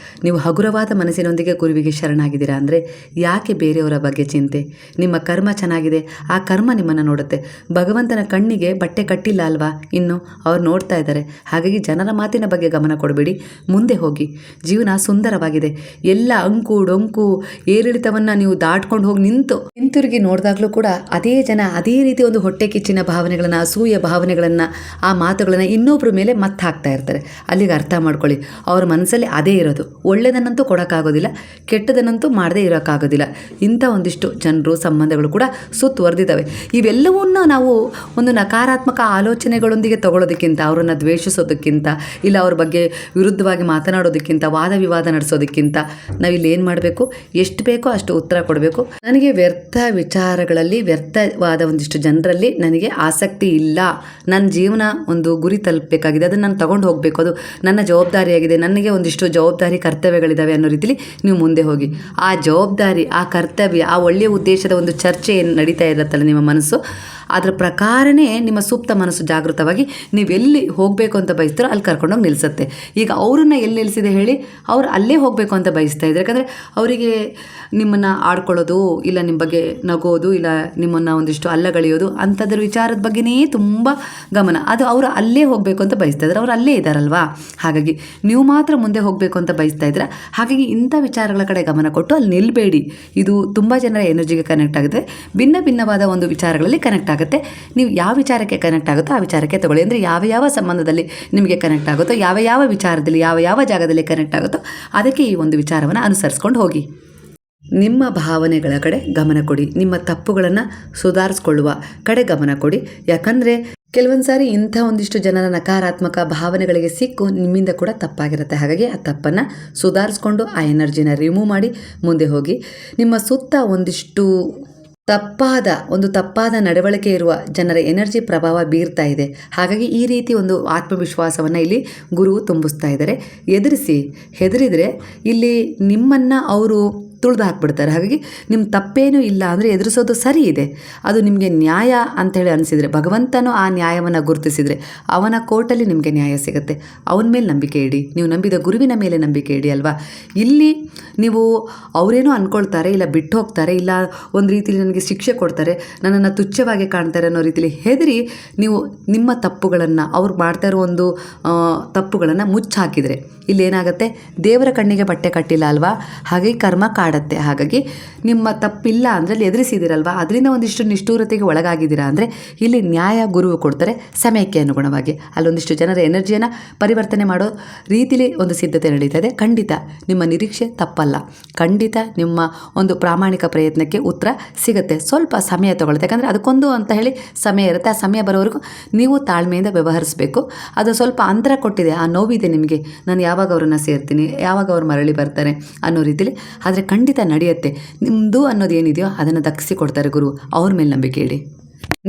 ನೀವು ಹಗುರವಾದ ಮನಸ್ಸಿನೊಂದಿಗೆ ಗುರುವಿಗೆ ಶರಣಾಗಿದ್ದೀರಾ ಅಂದರೆ ಯಾಕೆ ಬೇರೆಯವರ ಬಗ್ಗೆ ಚಿಂತೆ? ನಿಮ್ಮ ಕರ್ಮ ಚೆನ್ನಾಗಿದೆ, ಆ ಕರ್ಮ ನಿಮ್ಮನ್ನು ನೋಡುತ್ತೆ. ಭಗವಂತನ ಕಣ್ಣಿಗೆ ಬಟ್ಟೆ ಕಟ್ಟಿಲ್ಲ ಅಲ್ವಾ, ಇನ್ನು ಅವ್ರು ನೋಡ್ತಾ ಇದ್ದಾರೆ. ಹಾಗಾಗಿ ಜನರ ಮಾತಿನ ಬಗ್ಗೆ ಗಮನ ಕೊಡಬೇಡಿ, ಮುಂದೆ ಹೋಗಿ. ಜೀವನ ಸುಂದರವಾಗಿದೆ. ಎಲ್ಲ ಅಂಕು ಡೊಂಕು ಏರಿಳಿತವನ್ನು ನೀವು ದಾಟ್ಕೊಂಡು ಹೋಗಿ ಹಿಂತಿರುಗಿ ನೋಡಿದಾಗಲೂ ಕೂಡ ಅದೇ ಜನ ಅದೇ ರೀತಿ ಒಂದು ಹೊಟ್ಟೆ ಕಿಚ್ಚಿನ ಭಾವನೆಗಳನ್ನು, ಅಸೂಯ ಭಾವನೆಗಳನ್ನು, ಆ ಮಾತುಗಳನ್ನು ಇನ್ನೊಬ್ಬರ ಮೇಲೆ ಮತ್ತೆ ಹಾಕ್ತಾ ಇರ್ತಾರೆ. ಅಲ್ಲಿಗೆ ಅರ್ಥ ಮಾಡ್ಕೊಳ್ಳಿ, ಅವ್ರ ಮನಸ್ಸಲ್ಲಿ ಅದೇ ಇರೋದು. ಒಳ್ಳೆಯದನ್ನಂತೂ ಕೊಡೋಕ್ಕಾಗೋದಿಲ್ಲ, ಕೆಟ್ಟದನ್ನಂತೂ ಮಾಡದೇ ಇರೋಕ್ಕಾಗೋದಿಲ್ಲ. ಇಂಥ ಒಂದಿಷ್ಟು ಜನರು, ಸಂಬಂಧಗಳು ಕೂಡ ಸುತ್ತುವರೆದಿದ್ದಾವೆ. ಇವೆಲ್ಲವನ್ನ ನಾವು ಒಂದು ನಕಾರಾತ್ಮಕ ಆಲೋಚನೆಗಳೊಂದಿಗೆ ತಗೊಳ್ಳೋದಕ್ಕಿಂತ, ಅವರನ್ನು ದ್ವೇಷಿಸೋದಕ್ಕಿಂತ, ಇಲ್ಲ ಅವ್ರ ಬಗ್ಗೆ ವಿರುದ್ಧವಾಗಿ ಮಾತನಾಡೋದಕ್ಕಿಂತ, ವಾದ ವಿವಾದ ನಡೆಸೋದಕ್ಕಿಂತ ನಾವಿಲ್ಲಿ ಏನು ಮಾಡಬೇಕು? ಎಷ್ಟು ಬೇಕೋ ಅಷ್ಟು ಉತ್ತರ ಕೊಡಬೇಕು. ನನಗೆ ವ್ಯರ್ಥ ವಿಚಾರಗಳಲ್ಲಿ, ವ್ಯರ್ಥವಾದ ಒಂದಿಷ್ಟು ಜನರಲ್ಲಿ ನನಗೆ ಆಸಕ್ತಿ ಇಲ್ಲ. ನನ್ನ ಜೀವನ ಒಂದು ಗುರಿ ತಲುಪಬೇಕಾಗಿದೆ, ಅದನ್ನು ನಾನು ತಗೊಂಡು ಹೋಗಬೇಕು, ಅದು ನನ್ನ ಜವಾಬ್ದಾರಿಯಾಗಿದೆ, ನನಗೆ ಒಂದಿಷ್ಟು ಜವಾಬ್ದಾರಿ ಕರ್ತವ್ಯಗಳಿದ್ದಾವೆ ಅನ್ನೋ ರೀತಿಲಿ ನೀವು ಮುಂದೆ ಹೋಗಿ. ಆ ಜವಾಬ್ದಾರಿ, ಆ ಕರ್ತವ್ಯ, ಆ ಒಳ್ಳೆಯ ಉದ್ದೇಶದ ಒಂದು ಚರ್ಚೆ ಏನು ನಡೀತಾ ಇರುತ್ತಲ್ಲ ನಿಮ್ಮ ಮನಸ್ಸು, ಅದರ ಪ್ರಕಾರನೇ ನಿಮ್ಮ ಸೂಕ್ತ ಮನಸ್ಸು ಜಾಗೃತವಾಗಿ ನೀವೆಲ್ಲಿ ಹೋಗಬೇಕು ಅಂತ ಬಯಸ್ತಾರೋ ಅಲ್ಲಿ ಕರ್ಕೊಂಡೋಗಿ ನಿಲ್ಲಿಸುತ್ತೆ. ಈಗ ಅವರನ್ನು ಎಲ್ಲಿ ನಿಲ್ಲಿಸಿದೆ ಹೇಳಿ? ಅವ್ರು ಅಲ್ಲೇ ಹೋಗಬೇಕು ಅಂತ ಬಯಸ್ತಾ ಇದ್ದಾರೆ. ಯಾಕಂದರೆ ಅವರಿಗೆ ನಿಮ್ಮನ್ನು ಆಡ್ಕೊಳ್ಳೋದು, ಇಲ್ಲ ನಿಮ್ಮ ಬಗ್ಗೆ ನಗೋದು, ಇಲ್ಲ ನಿಮ್ಮನ್ನು ಒಂದಿಷ್ಟು ಅಲ್ಲಗಳೆಯೋದು ಅಂಥದ್ರ ವಿಚಾರದ ಬಗ್ಗೆನೇ ತುಂಬ ಗಮನ. ಅದು ಅವರು ಅಲ್ಲೇ ಹೋಗಬೇಕು ಅಂತ ಬಯಸ್ತಾ ಇದ್ದಾರೆ. ಅವರು ಅಲ್ಲೇ ಇದ್ದಾರಲ್ವಾ. ಹಾಗಾಗಿ ನೀವು ಮಾತ್ರ ಮುಂದೆ ಹೋಗಬೇಕು ಅಂತ ಬಯಸ್ತಾ ಇದ್ದೀರಾ. ಹಾಗಾಗಿ ಇಂಥ ವಿಚಾರಗಳ ಕಡೆ ಗಮನ ಕೊಟ್ಟು ಅಲ್ಲಿ ನಿಲ್ಲಬೇಡಿ. ಇದು ತುಂಬ ಜನರ ಎನರ್ಜಿಗೆ ಕನೆಕ್ಟ್ ಆಗುತ್ತೆ. ಭಿನ್ನವಾದ ಒಂದು ವಿಚಾರಗಳಲ್ಲಿ ಕನೆಕ್ಟ್ ಆಗುತ್ತೆ. ನೀವು ಯಾವ ವಿಚಾರಕ್ಕೆ ಕನೆಕ್ಟ್ ಆಗುತ್ತೋ ಆ ವಿಚಾರಕ್ಕೆ ತಗೊಳ್ಳಿ. ಅಂದರೆ ಯಾವ ಸಂಬಂಧದಲ್ಲಿ ನಿಮಗೆ ಕನೆಕ್ಟ್ ಆಗುತ್ತೋ, ಯಾವ ವಿಚಾರದಲ್ಲಿ, ಯಾವ ಜಾಗದಲ್ಲಿ ಕನೆಕ್ಟ್ ಆಗುತ್ತೋ ಅದಕ್ಕೆ ಈ ಒಂದು ವಿಚಾರವನ್ನು ಅನುಸರಿಸ್ಕೊಂಡು ಹೋಗಿ. ನಿಮ್ಮ ಭಾವನೆಗಳ ಕಡೆ ಗಮನ ಕೊಡಿ. ನಿಮ್ಮ ತಪ್ಪುಗಳನ್ನು ಸುಧಾರಿಸ್ಕೊಳ್ಳುವ ಕಡೆ ಗಮನ ಕೊಡಿ. ಯಾಕಂದರೆ ಕೆಲವೊಂದು ಸಾರಿ ಇಂಥ ಒಂದಿಷ್ಟು ಜನರ ನಕಾರಾತ್ಮಕ ಭಾವನೆಗಳಿಗೆ ಸಿಕ್ಕು ನಿಮ್ಮಿಂದ ಕೂಡ ತಪ್ಪಾಗಿರುತ್ತೆ. ಹಾಗಾಗಿ ಆ ತಪ್ಪನ್ನು ಸುಧಾರಿಸ್ಕೊಂಡು ಆ ಎನರ್ಜಿನ ರಿಮೂವ್ ಮಾಡಿ ಮುಂದೆ ಹೋಗಿ. ನಿಮ್ಮ ಸುತ್ತ ಒಂದಿಷ್ಟು ತಪ್ಪಾದ ನಡವಳಿಕೆ ಇರುವ ಜನರ ಎನರ್ಜಿ ಪ್ರಭಾವ ಬೀರ್ತಾ ಇದೆ. ಹಾಗಾಗಿ ಈ ರೀತಿ ಒಂದು ಆತ್ಮವಿಶ್ವಾಸವನ್ನು ಇಲ್ಲಿ ಗುರು ತುಂಬಿಸ್ತಾ ಇದ್ದಾರೆ. ಹೆದರಿದರೆ ಇಲ್ಲಿ ನಿಮ್ಮನ್ನು ಅವರು ತುಳಿದು ಹಾಕ್ಬಿಡ್ತಾರೆ. ಹಾಗಾಗಿ ನಿಮ್ಮ ತಪ್ಪೇನೂ ಇಲ್ಲ ಅಂದರೆ ಎದುರಿಸೋದು ಸರಿ ಇದೆ, ಅದು ನಿಮಗೆ ನ್ಯಾಯ ಅಂಥೇಳಿ ಅನಿಸಿದರೆ, ಭಗವಂತನೂ ಆ ನ್ಯಾಯವನ್ನು ಗುರುತಿಸಿದರೆ ಅವನ ಕೋರ್ಟಲ್ಲಿ ನಿಮಗೆ ನ್ಯಾಯ ಸಿಗುತ್ತೆ. ಅವನ ಮೇಲೆ ನಂಬಿಕೆ ಇಡಿ, ನೀವು ನಂಬಿದ ಗುರುವಿನ ಮೇಲೆ ನಂಬಿಕೆ ಇಡಿ ಅಲ್ವಾ. ಇಲ್ಲಿ ನೀವು ಅವರೇನೋ ಅಂದ್ಕೊಳ್ತಾರೆ, ಇಲ್ಲ ಬಿಟ್ಟು ಹೋಗ್ತಾರೆ, ಇಲ್ಲ ಒಂದು ರೀತಿಯಲ್ಲಿ ನನಗೆ ಶಿಕ್ಷೆ ಕೊಡ್ತಾರೆ, ನನ್ನನ್ನು ತುಚ್ಛವಾಗಿ ಕಾಣ್ತಾರೆ ಅನ್ನೋ ರೀತಿಯಲ್ಲಿ ಹೆದರಿ ನೀವು ನಿಮ್ಮ ತಪ್ಪುಗಳನ್ನು, ಅವ್ರು ಮಾಡ್ತಾ ಇರೋ ಒಂದು ತಪ್ಪುಗಳನ್ನು ಮುಚ್ಚಾಕಿದರೆ ಇಲ್ಲೇನಾಗುತ್ತೆ? ದೇವರ ಕಣ್ಣಿಗೆ ಬಟ್ಟೆ ಕಟ್ಟಿಲ್ಲ ಅಲ್ವಾ. ಹಾಗಾಗಿ ಕರ್ಮ ಕಾಡುತ್ತೆ. ಹಾಗಾಗಿ ನಿಮ್ಮ ತಪ್ಪಿಲ್ಲ ಅಂದರೆ ಅಲ್ಲಿ ಎದುರಿಸಿದಿರಲ್ವ, ಅದರಿಂದ ಒಂದಿಷ್ಟು ನಿಷ್ಠೂರತೆಗೆ ಒಳಗಾಗಿದ್ದೀರಾ ಅಂದರೆ ಇಲ್ಲಿ ನ್ಯಾಯ ಗುರುವು ಕೊಡ್ತಾರೆ ಸಮಯಕ್ಕೆ ಅನುಗುಣವಾಗಿ. ಅಲ್ಲೊಂದಿಷ್ಟು ಜನರ ಎನರ್ಜಿಯನ್ನು ಪರಿವರ್ತನೆ ಮಾಡೋ ರೀತಿಲಿ ಒಂದು ಸಿದ್ಧತೆ ನಡೀತಾ ಇದೆ. ಖಂಡಿತ ನಿಮ್ಮ ನಿರೀಕ್ಷೆ ತಪ್ಪಲ್ಲ. ಖಂಡಿತ ನಿಮ್ಮ ಒಂದು ಪ್ರಾಮಾಣಿಕ ಪ್ರಯತ್ನಕ್ಕೆ ಉತ್ತರ ಸಿಗುತ್ತೆ. ಸ್ವಲ್ಪ ಸಮಯ ತಗೊಳುತ್ತೆ, ಯಾಕಂದರೆ ಅದಕ್ಕೊಂದು ಅಂತ ಹೇಳಿ ಸಮಯ ಇರುತ್ತೆ. ಆ ಸಮಯ ಬರೋವರೆಗೂ ನೀವು ತಾಳ್ಮೆಯಿಂದ ವ್ಯವಹರಿಸಬೇಕು. ಅದು ಸ್ವಲ್ಪ ಅಂತರ ಕೊಟ್ಟಿದೆ, ಆ ನೋವಿದೆ ನಿಮಗೆ, ನಾನು ಯಾವಾಗ ಅವರನ್ನು ಸೇರ್ತೀನಿ, ಯಾವಾಗ ಅವ್ರು ಮರಳಿ ಬರ್ತಾರೆ ಅನ್ನೋ ರೀತಿಲಿ. ಆದರೆ ಖಂಡಿತ ನಡೆಯುತ್ತೆ. ನಿಮ್ಮದು ಅನ್ನೋದು ಏನಿದೆಯೋ ಅದನ್ನು ದಕ್ಕಿಸಿಕೊಡ್ತಾರೆ ಗುರು. ಅವ್ರ ಮೇಲೆ ನಂಬಿಕೆ ಇಡಿ.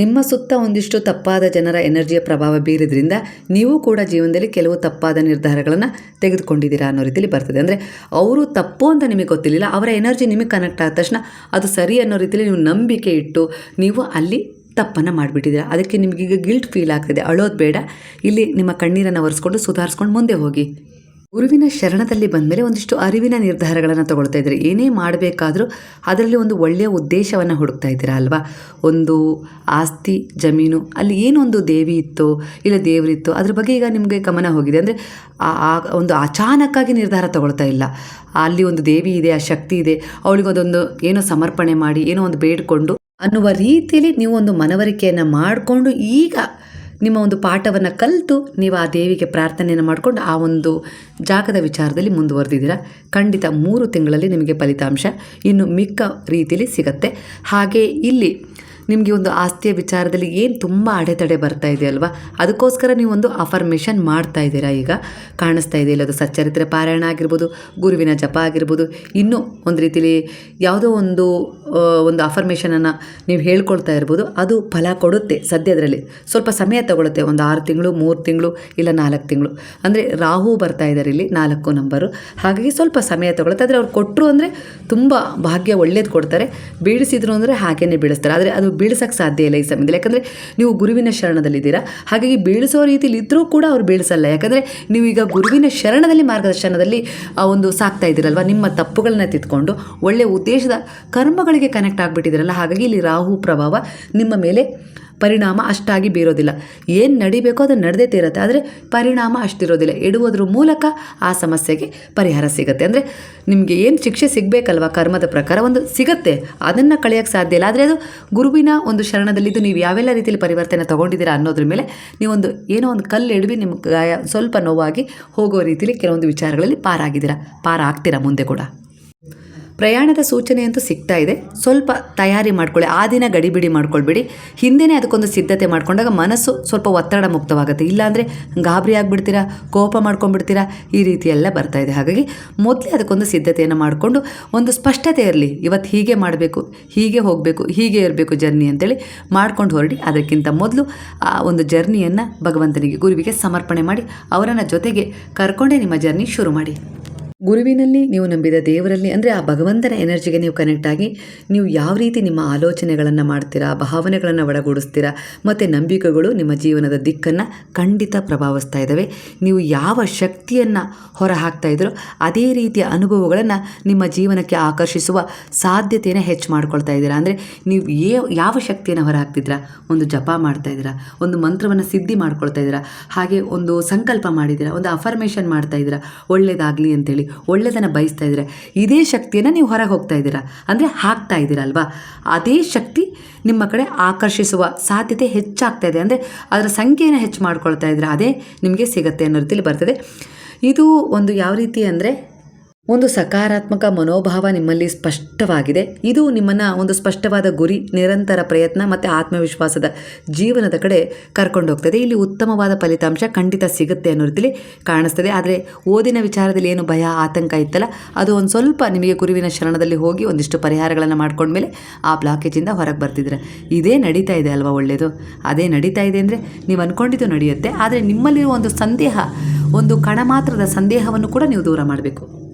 ನಿಮ್ಮ ಸುತ್ತ ಒಂದಿಷ್ಟು ತಪ್ಪಾದ ಜನರ ಎನರ್ಜಿಯ ಪ್ರಭಾವ ಬೀರೋದ್ರಿಂದ ನೀವು ಕೂಡ ಜೀವನದಲ್ಲಿ ಕೆಲವು ತಪ್ಪಾದ ನಿರ್ಧಾರಗಳನ್ನು ತೆಗೆದುಕೊಂಡಿದ್ದೀರಾ ಅನ್ನೋ ರೀತಿಯಲ್ಲಿ ಬರ್ತದೆ. ಅಂದರೆ ಅವರು ತಪ್ಪು ಅಂತ ನಿಮಗೆ ಗೊತ್ತಿರಲಿಲ್ಲ, ಅವರ ಎನರ್ಜಿ ನಿಮಗೆ ಕನೆಕ್ಟ್ ಆದ ತಕ್ಷಣ ಅದು ಸರಿ ಅನ್ನೋ ರೀತಿಯಲ್ಲಿ ನೀವು ನಂಬಿಕೆ ಇಟ್ಟು ನೀವು ಅಲ್ಲಿ ತಪ್ಪನ್ನು ಮಾಡಿಬಿಟ್ಟಿದ್ದೀರಾ. ಅದಕ್ಕೆ ನಿಮಗೀಗ ಗಿಲ್ಟ್ ಫೀಲ್ ಆಗ್ತಿದೆ. ಅಳೋದು ಬೇಡ, ಇಲ್ಲಿ ನಿಮ್ಮ ಕಣ್ಣೀರನ್ನು ಒರೆಸ್ಕೊಂಡು ಸುಧಾರಿಸ್ಕೊಂಡು ಮುಂದೆ ಹೋಗಿ. ಗುರುವಿನ ಶರಣದಲ್ಲಿ ಬಂದಮೇಲೆ ಒಂದಿಷ್ಟು ಅರಿವಿನ ನಿರ್ಧಾರಗಳನ್ನು ತಗೊಳ್ತಾ ಇದ್ದೀರಿ. ಏನೇ ಮಾಡಬೇಕಾದ್ರೂ ಅದರಲ್ಲಿ ಒಂದು ಒಳ್ಳೆಯ ಉದ್ದೇಶವನ್ನು ಹುಡುಕ್ತಾ ಇದ್ದೀರಾ ಅಲ್ವಾ. ಒಂದು ಆಸ್ತಿ ಜಮೀನು ಅಲ್ಲಿ ಏನೊಂದು ದೇವಿ ಇತ್ತೋ ಇಲ್ಲ ದೇವರಿತ್ತೋ ಅದ್ರ ಬಗ್ಗೆ ಈಗ ನಿಮಗೆ ಗಮನ ಹೋಗಿದೆ. ಅಂದರೆ ಒಂದು ಅಚಾನಕ್ಕಾಗಿ ನಿರ್ಧಾರ ತಗೊಳ್ತಾ ಇಲ್ಲ. ಅಲ್ಲಿ ಒಂದು ದೇವಿ ಇದೆ, ಆ ಶಕ್ತಿ ಇದೆ, ಅವಳಿಗೊಂದೊಂದು ಏನೋ ಸಮರ್ಪಣೆ ಮಾಡಿ ಏನೋ ಒಂದು ಬೇಡಿಕೊಂಡು ಅನ್ನುವ ರೀತಿಯಲ್ಲಿ ನೀವು ಒಂದು ಮನವರಿಕೆಯನ್ನು ಮಾಡಿಕೊಂಡು ಈಗ ನಿಮ್ಮ ಒಂದು ಪಾಠವನ್ನು ಕಲಿತು ನೀವು ಆ ದೇವಿಗೆ ಪ್ರಾರ್ಥನೆಯನ್ನು ಮಾಡಿಕೊಂಡು ಆ ಒಂದು ಜಾಗದ ವಿಚಾರದಲ್ಲಿ ಮುಂದುವರೆದಿದ್ದೀರಾ. ಖಂಡಿತ 3 ತಿಂಗಳಲ್ಲಿ ನಿಮಗೆ ಫಲಿತಾಂಶ ಇನ್ನು ಮಿಕ್ಕ ರೀತಿಯಲ್ಲಿ ಸಿಗುತ್ತೆ. ಹಾಗೆ ಇಲ್ಲಿ ನಿಮಗೆ ಒಂದು ಆಸ್ತಿಯ ವಿಚಾರದಲ್ಲಿ ಏನು ತುಂಬ ಅಡೆತಡೆ ಬರ್ತಾ ಇದೆ ಅಲ್ವಾ, ಅದಕ್ಕೋಸ್ಕರ ನೀವು ಒಂದು ಅಫರ್ಮೇಷನ್ ಮಾಡ್ತಾ ಇದ್ದೀರಾ. ಈಗ ಕಾಣಿಸ್ತಾ ಇದೆ, ಇಲ್ಲ ಅದು ಸಚ್ಚರಿತ್ರೆ ಪಾರಾಯಣ ಆಗಿರ್ಬೋದು, ಗುರುವಿನ ಜಪ ಆಗಿರ್ಬೋದು, ಇನ್ನೂ ಒಂದು ರೀತಿಯಲ್ಲಿ ಯಾವುದೋ ಒಂದು ಅಫರ್ಮೇಷನನ್ನು ನೀವು ಹೇಳ್ಕೊಳ್ತಾ ಇರ್ಬೋದು. ಅದು ಫಲ ಕೊಡುತ್ತೆ. ಸದ್ಯದರಲ್ಲಿ ಸ್ವಲ್ಪ ಸಮಯ ತಗೊಳುತ್ತೆ, ಒಂದು 6 ತಿಂಗಳು, 3 ತಿಂಗಳು, ಇಲ್ಲ 4 ತಿಂಗಳು. ಅಂದರೆ ರಾಹು ಬರ್ತಾ ಇದ್ದಾರೆ ಇಲ್ಲಿ 4 ನಂಬರು, ಹಾಗಾಗಿ ಸ್ವಲ್ಪ ಸಮಯ ತಗೊಳುತ್ತೆ. ಆದರೆ ಅವ್ರು ಕೊಟ್ಟರು ಅಂದರೆ ತುಂಬ ಭಾಗ್ಯ ಒಳ್ಳೇದು ಕೊಡ್ತಾರೆ. ಬೀಳಿಸಿದ್ರು ಅಂದರೆ ಹಾಗೇ ಬೀಳಿಸ್ತಾರೆ. ಆದರೆ ಅದು ಬೀಳ್ಸೋಕ್ಕೆ ಸಾಧ್ಯ ಇಲ್ಲ ಈ ಸಮಯದಲ್ಲಿ, ಯಾಕಂದರೆ ನೀವು ಗುರುವಿನ ಶರಣದಲ್ಲಿದ್ದೀರಾ. ಹಾಗಾಗಿ ಬೀಳಿಸೋ ರೀತಿಯಲ್ಲಿ ಇದ್ದರೂ ಕೂಡ ಅವ್ರು ಬೀಳಿಸಲ್ಲ. ಯಾಕಂದರೆ ನೀವೀಗ ಗುರುವಿನ ಶರಣದಲ್ಲಿ ಮಾರ್ಗದರ್ಶನದಲ್ಲಿ ಒಂದು ಸಾಕ್ತಾ ಇದ್ದೀರಲ್ವ, ನಿಮ್ಮ ತಪ್ಪುಗಳನ್ನ ತಿದ್ಕೊಂಡು ಒಳ್ಳೆಯ ಉದ್ದೇಶದ ಕರ್ಮಗಳಿಗೆ ಕನೆಕ್ಟ್ ಆಗಿಬಿಟ್ಟಿದ್ದೀರಲ್ಲ. ಹಾಗಾಗಿ ಇಲ್ಲಿ ರಾಹು ಪ್ರಭಾವ ನಿಮ್ಮ ಮೇಲೆ ಪರಿಣಾಮ ಅಷ್ಟಾಗಿ ಬೀರೋದಿಲ್ಲ. ಏನು ನಡಿಬೇಕೋ ಅದು ನಡೆದೇ ತೀರುತ್ತೆ, ಆದರೆ ಪರಿಣಾಮ ಅಷ್ಟಿರೋದಿಲ್ಲ. ಇಡುವುದ್ರ ಮೂಲಕ ಆ ಸಮಸ್ಯೆಗೆ ಪರಿಹಾರ ಸಿಗುತ್ತೆ. ಅಂದರೆ ನಿಮಗೆ ಏನು ಶಿಕ್ಷೆ ಸಿಗಬೇಕಲ್ವ ಕರ್ಮದ ಪ್ರಕಾರ ಒಂದು ಸಿಗುತ್ತೆ, ಅದನ್ನು ಕಳೆಯೋಕ್ಕೆ ಸಾಧ್ಯ ಇಲ್ಲ. ಆದರೆ ಅದು ಗುರುವಿನ ಒಂದು ಶರಣದಲ್ಲಿದ್ದು ನೀವು ಯಾವೆಲ್ಲ ರೀತಿಯಲ್ಲಿ ಪರಿವರ್ತನೆ ತೊಗೊಂಡಿದ್ದೀರಾ ಅನ್ನೋದ್ರ ಮೇಲೆ ನೀವೊಂದು ಏನೋ ಒಂದು ಕಲ್ಲು ಎಡವಿ ನಿಮ್ಮ ಗಾಯ ಸ್ವಲ್ಪ ನೋವಾಗಿ ಹೋಗೋ ರೀತಿಯಲ್ಲಿ ಕೆಲವೊಂದು ವಿಚಾರಗಳಲ್ಲಿ ಪಾರಾಗ್ತೀರಾ ಮುಂದೆ ಕೂಡ. ಪ್ರಯಾಣದ ಸೂಚನೆ ಅಂತೂ ಸಿಗ್ತಾ ಇದೆ. ಸ್ವಲ್ಪ ತಯಾರಿ ಮಾಡ್ಕೊಳ್ಳಿ. ಆ ದಿನ ಗಡಿಬಿಡಿ ಮಾಡ್ಕೊಳ್ಬೇಡಿ. ಹಿಂದೆಯೇ ಅದಕ್ಕೊಂದು ಸಿದ್ಧತೆ ಮಾಡ್ಕೊಂಡಾಗ ಮನಸ್ಸು ಸ್ವಲ್ಪ ಒತ್ತಡ ಮುಕ್ತವಾಗುತ್ತೆ. ಇಲ್ಲಾಂದರೆ ಗಾಬರಿ ಆಗಿಬಿಡ್ತೀರಾ, ಕೋಪ ಮಾಡ್ಕೊಂಡ್ಬಿಡ್ತೀರಾ, ಈ ರೀತಿ ಎಲ್ಲ ಬರ್ತಾ ಇದೆ. ಹಾಗಾಗಿ ಮೊದಲೇ ಅದಕ್ಕೊಂದು ಸಿದ್ಧತೆಯನ್ನು ಮಾಡಿಕೊಂಡು ಒಂದು ಸ್ಪಷ್ಟತೆ ಇರಲಿ. ಇವತ್ತು ಹೀಗೆ ಮಾಡಬೇಕು, ಹೀಗೆ ಹೋಗಬೇಕು, ಹೀಗೆ ಇರಬೇಕು ಜರ್ನಿ ಅಂತೇಳಿ ಮಾಡ್ಕೊಂಡು ಹೊರಡಿ. ಅದಕ್ಕಿಂತ ಮೊದಲು ಆ ಒಂದು ಜರ್ನಿಯನ್ನು ಭಗವಂತನಿಗೆ, ಗುರುವಿಗೆ ಸಮರ್ಪಣೆ ಮಾಡಿ ಅವರನ್ನು ಜೊತೆಗೆ ಕರ್ಕೊಂಡೇ ನಿಮ್ಮ ಜರ್ನಿ ಶುರು ಮಾಡಿ. ಗುರುವಿನಲ್ಲಿ ನೀವು ನಂಬಿದ ದೇವರಲ್ಲಿ ಅಂದರೆ ಆ ಭಗವಂತನ ಎನರ್ಜಿಗೆ ನೀವು ಕನೆಕ್ಟ್ ಆಗಿ ನೀವು ಯಾವ ರೀತಿ ನಿಮ್ಮ ಆಲೋಚನೆಗಳನ್ನು ಮಾಡ್ತೀರಾ, ಭಾವನೆಗಳನ್ನು ಒಳಗೂಡಿಸ್ತೀರಾ ಮತ್ತು ನಂಬಿಕೆಗಳು ನಿಮ್ಮ ಜೀವನದ ದಿಕ್ಕನ್ನು ಖಂಡಿತ ಪ್ರಭಾವಿಸ್ತಾ ಇದ್ದಾವೆ. ನೀವು ಯಾವ ಶಕ್ತಿಯನ್ನು ಹೊರ ಹಾಕ್ತಾ ಇದ್ರೋ ಅದೇ ರೀತಿಯ ಅನುಭವಗಳನ್ನು ನಿಮ್ಮ ಜೀವನಕ್ಕೆ ಆಕರ್ಷಿಸುವ ಸಾಧ್ಯತೆಯನ್ನು ಹೆಚ್ಚು ಮಾಡ್ಕೊಳ್ತಾ ಇದ್ದೀರಾ. ಅಂದರೆ ನೀವು ಯಾವ ಶಕ್ತಿಯನ್ನು ಹೊರ ಹಾಕ್ತಿದ್ದೀರಾ, ಒಂದು ಜಪ ಮಾಡ್ತಾ ಇದ್ದೀರಾ, ಒಂದು ಮಂತ್ರವನ್ನು ಸಿದ್ಧಿ ಮಾಡ್ಕೊಳ್ತಾ ಇದ್ದೀರಾ, ಹಾಗೆ ಒಂದು ಸಂಕಲ್ಪ ಮಾಡಿದ್ದೀರಾ, ಒಂದು ಅಫರ್ಮೇಷನ್ ಮಾಡ್ತಾ ಇದ್ದೀರಾ ಒಳ್ಳೆಯದಾಗಲಿ ಅಂತೇಳಿ, ಒಳ್ಳೆಯದನ್ನು ಬಯಸ್ತಾ ಇದ್ದೀರಾ. ಇದೇ ಶಕ್ತಿಯನ್ನು ನೀವು ಹೊರಗೆ ಹೋಗ್ತಾ ಇದ್ದೀರಾ ಅಂದರೆ ಹಾಕ್ತಾ ಇದ್ದೀರಲ್ವಾ, ಅದೇ ಶಕ್ತಿ ನಿಮ್ಮ ಕಡೆ ಆಕರ್ಷಿಸುವ ಸಾಧ್ಯತೆ ಹೆಚ್ಚಾಗ್ತಾ ಇದೆ. ಅಂದರೆ ಅದರ ಸಂಖ್ಯೆಯನ್ನು ಹೆಚ್ಚು ಮಾಡ್ಕೊಳ್ತಾ ಇದ್ದೀರಾ, ಅದೇ ನಿಮಗೆ ಸಿಗುತ್ತೆ ಅನ್ನೋ ರೀತಿಯಲ್ಲಿ ಬರ್ತದೆ. ಇದು ಒಂದು ಯಾವ ರೀತಿ ಅಂದರೆ ಒಂದು ಸಕಾರಾತ್ಮಕ ಮನೋಭಾವ ನಿಮ್ಮಲ್ಲಿ ಸ್ಪಷ್ಟವಾಗಿದೆ. ಇದು ನಿಮ್ಮನ್ನು ಒಂದು ಸ್ಪಷ್ಟವಾದ ಗುರಿ, ನಿರಂತರ ಪ್ರಯತ್ನ ಮತ್ತು ಆತ್ಮವಿಶ್ವಾಸದ ಜೀವನದ ಕಡೆ ಕರ್ಕೊಂಡು ಹೋಗ್ತದೆ. ಇಲ್ಲಿ ಉತ್ತಮವಾದ ಫಲಿತಾಂಶ ಖಂಡಿತ ಸಿಗುತ್ತೆ ಅನ್ನೋ ರೀತಿಯಲ್ಲಿ ಕಾಣಿಸ್ತದೆ. ಆದರೆ ಓದಿನ ವಿಚಾರದಲ್ಲಿ ಏನು ಭಯ ಆತಂಕ ಇತ್ತಲ್ಲ, ಅದು ಒಂದು ಸ್ವಲ್ಪ ನಿಮಗೆ ಗುರುವಿನ ಶರಣದಲ್ಲಿ ಹೋಗಿ ಒಂದಿಷ್ಟು ಪರಿಹಾರಗಳನ್ನು ಮಾಡ್ಕೊಂಡ್ಮೇಲೆ ಆ ಬ್ಲಾಕೇಜಿಂದ ಹೊರಗೆ ಬರ್ತಿದ್ರೆ ಇದೇ ನಡೀತಾ ಇದೆ ಅಲ್ವಾ, ಒಳ್ಳೆಯದು. ಅದೇ ನಡೀತಾ ಇದೆ ಅಂದರೆ ನೀವು ಅಂದ್ಕೊಂಡಿದ್ದು ನಡೆಯುತ್ತೆ. ಆದರೆ ನಿಮ್ಮಲ್ಲಿರುವ ಒಂದು ಸಂದೇಹ, ಒಂದು ಕಣ ಮಾತ್ರದ ಸಂದೇಹವನ್ನು ಕೂಡ ನೀವು ದೂರ ಮಾಡಬೇಕು.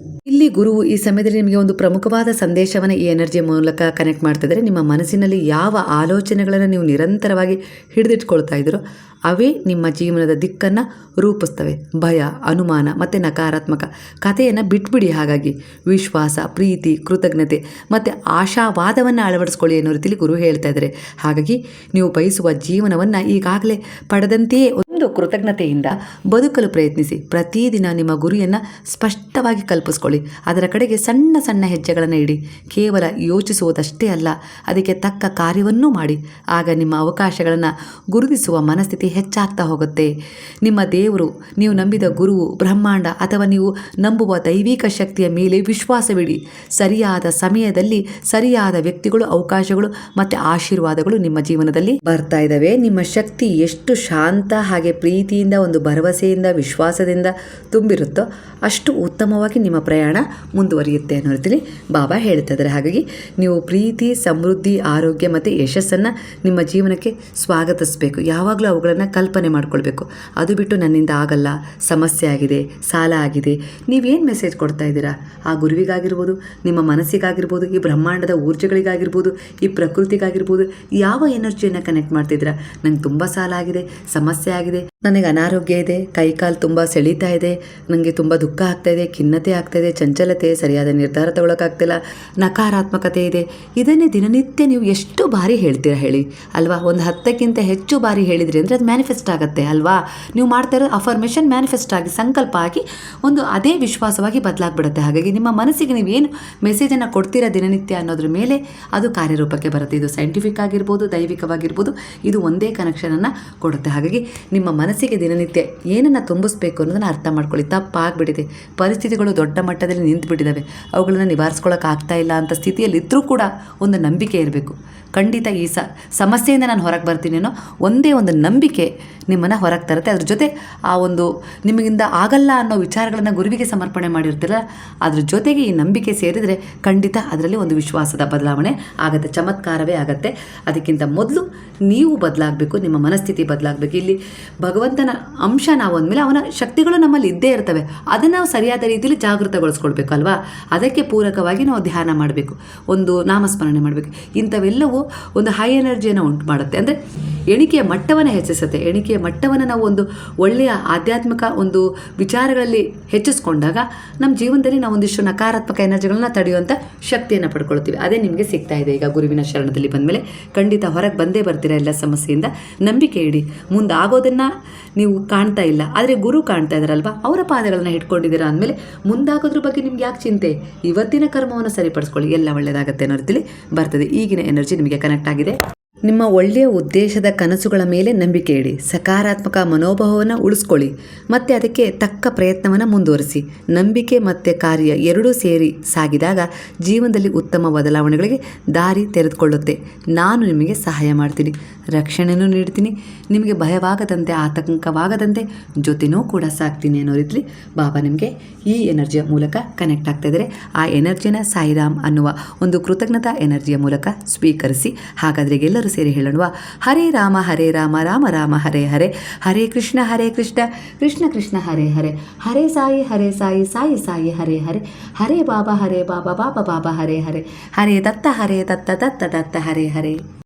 ಇಲ್ಲಿ ಗುರುವು ಈ ಸಮಯದಲ್ಲಿ ನಿಮಗೆ ಒಂದು ಪ್ರಮುಖವಾದ ಸಂದೇಶವನ್ನು ಈ ಎನರ್ಜಿಯ ಮೂಲಕ ಕನೆಕ್ಟ್ ಮಾಡ್ತಿದ್ದಾರೆ. ನಿಮ್ಮ ಮನಸ್ಸಿನಲ್ಲಿ ಯಾವ ಆಲೋಚನೆಗಳನ್ನು ನೀವು ನಿರಂತರವಾಗಿ ಹಿಡಿದಿಟ್ಕೊಳ್ತಾ ಇದ್ದೀರೋ ಅವೇ ನಿಮ್ಮ ಜೀವನದ ದಿಕ್ಕನ್ನು ರೂಪಿಸ್ತವೆ. ಭಯ, ಅನುಮಾನ ಮತ್ತು ನಕಾರಾತ್ಮಕ ಕಥೆಯನ್ನು ಬಿಟ್ಬಿಡಿ. ಹಾಗಾಗಿ ವಿಶ್ವಾಸ, ಪ್ರೀತಿ, ಕೃತಜ್ಞತೆ ಮತ್ತು ಆಶಾವಾದವನ್ನು ಅಳವಡಿಸ್ಕೊಳ್ಳಿ ಅನ್ನೋ ರೀತಿಯಲ್ಲಿ ಗುರು ಹೇಳ್ತಾ ಇದ್ದಾರೆ. ಹಾಗಾಗಿ ನೀವು ಬಯಸುವ ಜೀವನವನ್ನು ಈಗಾಗಲೇ ಪಡೆದಂತೆಯೇ ಒಂದು ಕೃತಜ್ಞತೆಯಿಂದ ಬದುಕಲು ಪ್ರಯತ್ನಿಸಿ. ಪ್ರತಿದಿನ ನಿಮ್ಮ ಗುರಿಯನ್ನು ಸ್ಪಷ್ಟವಾಗಿ ಕಲ್ಪಿಸ್ಕೊಳ್ಳಿ. ಅದರ ಕಡೆಗೆ ಸಣ್ಣ ಸಣ್ಣ ಹೆಜ್ಜೆಗಳನ್ನು ಇಡಿ. ಕೇವಲ ಯೋಚಿಸುವುದಷ್ಟೇ ಅಲ್ಲ, ಅದಕ್ಕೆ ತಕ್ಕ ಕಾರ್ಯವನ್ನೂ ಮಾಡಿ. ಆಗ ನಿಮ್ಮ ಅವಕಾಶಗಳನ್ನು ಗುರುತಿಸುವ ಮನಸ್ಥಿತಿ ಹೆಚ್ಚಾಗ್ತಾ ಹೋಗುತ್ತೆ. ನಿಮ್ಮ ದೇವರು, ನೀವು ನಂಬಿದ ಗುರುವು, ಬ್ರಹ್ಮಾಂಡ ಅಥವಾ ನೀವು ನಂಬುವ ದೈವಿಕ ಶಕ್ತಿಯ ಮೇಲೆ ವಿಶ್ವಾಸವಿಡಿ. ಸರಿಯಾದ ಸಮಯದಲ್ಲಿ ಸರಿಯಾದ ವ್ಯಕ್ತಿಗಳು, ಅವಕಾಶಗಳು ಮತ್ತು ಆಶೀರ್ವಾದಗಳು ನಿಮ್ಮ ಜೀವನದಲ್ಲಿ ಬರ್ತಾ ಇದ್ದಾವೆ. ನಿಮ್ಮ ಶಕ್ತಿ ಎಷ್ಟು ಶಾಂತ ಹಾಗೆ ಹಾಗೆ ಪ್ರೀತಿಯಿಂದ, ಒಂದು ಭರವಸೆಯಿಂದ, ವಿಶ್ವಾಸದಿಂದ ತುಂಬಿರುತ್ತೋ ಅಷ್ಟು ಉತ್ತಮವಾಗಿ ನಿಮ್ಮ ಪ್ರಯಾಣ ಮುಂದುವರಿಯುತ್ತೆ ಅನ್ನೋ ರೀತಿಯಲ್ಲಿ ಬಾಬಾ ಹೇಳ್ತಾ ಇದ್ದಾರೆ. ಹಾಗಾಗಿ ನೀವು ಪ್ರೀತಿ, ಸಮೃದ್ಧಿ, ಆರೋಗ್ಯ ಮತ್ತು ಯಶಸ್ಸನ್ನು ನಿಮ್ಮ ಜೀವನಕ್ಕೆ ಸ್ವಾಗತಿಸಬೇಕು. ಯಾವಾಗಲೂ ಅವುಗಳನ್ನು ಕಲ್ಪನೆ ಮಾಡ್ಕೊಳ್ಬೇಕು. ಅದು ಬಿಟ್ಟು ನನ್ನಿಂದ ಆಗಲ್ಲ, ಸಮಸ್ಯೆ ಆಗಿದೆ, ಸಾಲ ಆಗಿದೆ, ನೀವೇನು ಮೆಸೇಜ್ ಕೊಡ್ತಾ ಇದ್ದೀರಾ ಆ ಗುರುವಿಗಾಗಿರ್ಬೋದು, ನಿಮ್ಮ ಮನಸ್ಸಿಗಾಗಿರ್ಬೋದು, ಈ ಬ್ರಹ್ಮಾಂಡದ ಊರ್ಜೆಗಳಿಗಾಗಿರ್ಬೋದು, ಈ ಪ್ರಕೃತಿಗಾಗಿರ್ಬೋದು, ಯಾವ ಎನರ್ಜಿಯನ್ನು ಕನೆಕ್ಟ್ ಮಾಡ್ತಿದ್ದೀರಾ? ನಂಗೆ ತುಂಬ ಸಾಲ ಆಗಿದೆ, ಸಮಸ್ಯೆ ಆಗಿದೆ, ನನಗೆ ಅನಾರೋಗ್ಯ ಇದೆ, ಕೈಕಾಲು ತುಂಬ ಸೆಳೀತಾ ಇದೆ, ನನಗೆ ತುಂಬ ದುಃಖ ಆಗ್ತಾಯಿದೆ, ಖಿನ್ನತೆ ಆಗ್ತಾಯಿದೆ, ಚಂಚಲತೆ, ಸರಿಯಾದ ನಿರ್ಧಾರ ತಗೊಳ್ಳೋಕ್ಕಾಗ್ತಿಲ್ಲ, ನಕಾರಾತ್ಮಕತೆ ಇದೆ. ಇದನ್ನೇ ದಿನನಿತ್ಯ ನೀವು ಎಷ್ಟು ಬಾರಿ ಹೇಳ್ತೀರಾ ಹೇಳಿ ಅಲ್ವಾ? ಒಂದು 10ಕ್ಕಿಂತ ಹೆಚ್ಚು ಬಾರಿ ಹೇಳಿದ್ರಿ ಅಂದರೆ ಅದು ಮ್ಯಾನಿಫೆಸ್ಟ್ ಆಗುತ್ತೆ ಅಲ್ವಾ? ನೀವು ಮಾಡ್ತಾ ಇರೋ ಅಫರ್ಮೇಷನ್ ಮ್ಯಾನಿಫೆಸ್ಟ್ ಆಗಿ, ಸಂಕಲ್ಪ ಆಗಿ, ಒಂದು ಅದೇ ವಿಶ್ವಾಸವಾಗಿ ಬದಲಾಗ್ಬಿಡುತ್ತೆ. ಹಾಗಾಗಿ ನಿಮ್ಮ ಮನಸ್ಸಿಗೆ ನೀವೇನು ಮೆಸೇಜನ್ನು ಕೊಡ್ತೀರಾ ದಿನನಿತ್ಯ ಅನ್ನೋದ್ರ ಮೇಲೆ ಅದು ಕಾರ್ಯರೂಪಕ್ಕೆ ಬರುತ್ತೆ. ಇದು ಸೈಂಟಿಫಿಕ್ ಆಗಿರ್ಬೋದು, ದೈವಿಕವಾಗಿರ್ಬೋದು, ಇದು ಒಂದೇ ಕನೆಕ್ಷನನ್ನು ಕೊಡುತ್ತೆ. ಹಾಗಾಗಿ ನಿಮ್ಮ ಮನಸ್ಸಿಗೆ ದಿನನಿತ್ಯ ಏನನ್ನು ತುಂಬಿಸ್ಬೇಕು ಅನ್ನೋದನ್ನು ಅರ್ಥ ಮಾಡ್ಕೊಳ್ಳಿ. ತಪ್ಪಾಗ್ಬಿಟ್ಟಿದೆ, ಪರಿಸ್ಥಿತಿಗಳು ದೊಡ್ಡ ಮಟ್ಟದಲ್ಲಿ ನಿಂತುಬಿಟ್ಟಿದ್ದಾವೆ, ಅವುಗಳನ್ನು ನಿವಾರಿಸ್ಕೊಳ್ಳೋಕೆ ಆಗ್ತಾ ಇಲ್ಲ ಅಂತ ಸ್ಥಿತಿಯಲ್ಲಿ ಇದ್ದರೂ ಕೂಡ ಒಂದು ನಂಬಿಕೆ ಇರಬೇಕು. ಖಂಡಿತ ಈ ಸಮಸ್ಯೆಯಿಂದ ನಾನು ಹೊರಗೆ ಬರ್ತೀನಿ ಅನ್ನೋ ಒಂದೇ ಒಂದು ನಂಬಿಕೆ ನಿಮ್ಮನ್ನು ಹೊರಗೆ ತರುತ್ತೆ. ಅದ್ರ ಜೊತೆ ಆ ಒಂದು ನಿಮಗಿಂದ ಆಗಲ್ಲ ಅನ್ನೋ ವಿಚಾರಗಳನ್ನು ಗುರುವಿಗೆ ಸಮರ್ಪಣೆ ಮಾಡಿರ್ತೀರ, ಅದ್ರ ಜೊತೆಗೆ ಈ ನಂಬಿಕೆ ಸೇರಿದರೆ ಖಂಡಿತ ಅದರಲ್ಲಿ ಒಂದು ವಿಶ್ವಾಸದ ಬದಲಾವಣೆ ಆಗುತ್ತೆ, ಚಮತ್ಕಾರವೇ ಆಗುತ್ತೆ. ಅದಕ್ಕಿಂತ ಮೊದಲು ನೀವು ಬದಲಾಗಬೇಕು, ನಿಮ್ಮ ಮನಸ್ಥಿತಿ ಬದಲಾಗಬೇಕು. ಇಲ್ಲಿ ಭಗವಂತನ ಅಂಶ ನಾವು ಅಂದಮೇಲೆ ಅವನ ಶಕ್ತಿಗಳು ನಮ್ಮಲ್ಲಿ ಇದ್ದೇ ಇರ್ತವೆ, ಅದನ್ನು ನಾವು ಸರಿಯಾದ ರೀತಿಯಲ್ಲಿ ಜಾಗೃತಗೊಳಿಸ್ಕೊಳ್ಬೇಕು ಅಲ್ವಾ? ಅದಕ್ಕೆ ಪೂರಕವಾಗಿ ನಾವು ಧ್ಯಾನ ಮಾಡಬೇಕು, ಒಂದು ನಾಮಸ್ಮರಣೆ ಮಾಡಬೇಕು. ಇಂಥವೆಲ್ಲವೂ ಒಂದು ಹೈ ಎನರ್ಜಿಯನ್ನು ಉಂಟು ಮಾಡುತ್ತೆ. ಅಂದರೆ ಎಣಿಕೆಯ ಮಟ್ಟವನ್ನು ಹೆಚ್ಚಿಸುತ್ತೆ. ಎಣಿಕೆಯ ಮಟ್ಟವನ್ನು ನಾವು ಒಂದು ಒಳ್ಳೆಯ ಆಧ್ಯಾತ್ಮಿಕ ಒಂದು ವಿಚಾರಗಳಲ್ಲಿ ಹೆಚ್ಚಿಸ್ಕೊಂಡಾಗ ನಮ್ಮ ಜೀವನದಲ್ಲಿ ನಾವು ಒಂದಿಷ್ಟು ನಕಾರಾತ್ಮಕ ಎನರ್ಜಿಗಳನ್ನ ತಡೆಯುವಂಥ ಶಕ್ತಿಯನ್ನು ಪಡ್ಕೊಳ್ತೀವಿ. ಅದೇ ನಿಮಗೆ ಸಿಗ್ತಾ ಇದೆ ಈಗ ಗುರುವಿನ ಶರಣದಲ್ಲಿ ಬಂದಮೇಲೆ. ಖಂಡಿತ ಹೊರಗೆ ಬಂದೇ ಬರ್ತೀರಾ ಎಲ್ಲ ಸಮಸ್ಯೆಯಿಂದ. ನಂಬಿಕೆ ಇಡಿ. ಮುಂದಾಗೋದನ್ನು ನೀವು ಕಾಣ್ತಾ ಇಲ್ಲ, ಆದರೆ ಗುರು ಕಾಣ್ತಾ ಇದ್ದಾರಲ್ವ, ಅವರ ಪಾದಗಳನ್ನು ಹಿಡ್ಕೊಂಡಿದ್ದೀರಾ ಅಂದಮೇಲೆ ಮುಂದಾಗೋದ್ರ ಬಗ್ಗೆ ನಿಮ್ಗೆ ಯಾಕೆ ಚಿಂತೆ? ಇವತ್ತಿನ ಕರ್ಮವನ್ನು ಸರಿಪಡಿಸ್ಕೊಳ್ಳಿ, ಎಲ್ಲ ಒಳ್ಳೆಯದಾಗತ್ತೆ ಅನ್ನೋ ರೀತಿಯಲ್ಲಿ ಬರ್ತದೆ. ಈಗಿನ ಎನರ್ಜಿ ನಿಮಗೆ ಕನೆಕ್ಟ್ ಆಗಿದೆ. ನಿಮ್ಮ ಒಳ್ಳೆಯ ಉದ್ದೇಶದ ಕನಸುಗಳ ಮೇಲೆ ನಂಬಿಕೆ ಇಡಿ, ಸಕಾರಾತ್ಮಕ ಮನೋಭಾವವನ್ನು ಉಳಿಸ್ಕೊಳ್ಳಿ, ಮತ್ತು ಅದಕ್ಕೆ ತಕ್ಕ ಪ್ರಯತ್ನವನ್ನು ಮುಂದುವರಿಸಿ. ನಂಬಿಕೆ ಮತ್ತು ಕಾರ್ಯ ಎರಡೂ ಸೇರಿ ಸಾಗಿದಾಗ ಜೀವನದಲ್ಲಿ ಉತ್ತಮ ಬದಲಾವಣೆಗಳಿಗೆ ದಾರಿ ತೆರೆದುಕೊಳ್ಳುತ್ತೆ. ನಾನು ನಿಮಗೆ ಸಹಾಯ ಮಾಡ್ತೀನಿ, ರಕ್ಷಣೆಯೂ ನೀಡ್ತೀನಿ, ನಿಮಗೆ ಭಯವಾಗದಂತೆ, ಆತಂಕವಾಗದಂತೆ ಜೊತೆನೂ ಕೂಡ ಸಾಕ್ತೀನಿ ಅನ್ನೋ ರೀತಿಲಿ ಬಾಬಾ ನಿಮಗೆ ಈ ಎನರ್ಜಿಯ ಮೂಲಕ ಕನೆಕ್ಟ್ ಆಗ್ತಾಯಿದ್ದಾರೆ. ಆ ಎನರ್ಜಿನ ಸಾಯಿರಾಮ್ ಅನ್ನುವ ಒಂದು ಕೃತಜ್ಞತಾ ಎನರ್ಜಿಯ ಮೂಲಕ ಸ್ವೀಕರಿಸಿ. ಹಾಗಾದರೆ ಎಲ್ಲರೂ ಸೇರಿ ಹೇಳೋಣ, ಹರೇ ರಾಮ ರಾಮ ರಾಮ ಹರೇ ಹರೇ, ಹರೇ ಕೃಷ್ಣ ಕೃಷ್ಣ ಕೃಷ್ಣ ಹರೇ ಹರೇ, ಹರೇ ಸಾಯಿ ಸಾಯಿ ಸಾಯಿ ಹರೇ ಹರೇ, ಹರೇ ಬಾಬಾ ಬಾಬಾ ಬಾಬಾ ಹರೇ ಹರೇ, ಹರೇ ದತ್ತ ದತ್ತ ಹರೇ ಹರೇ.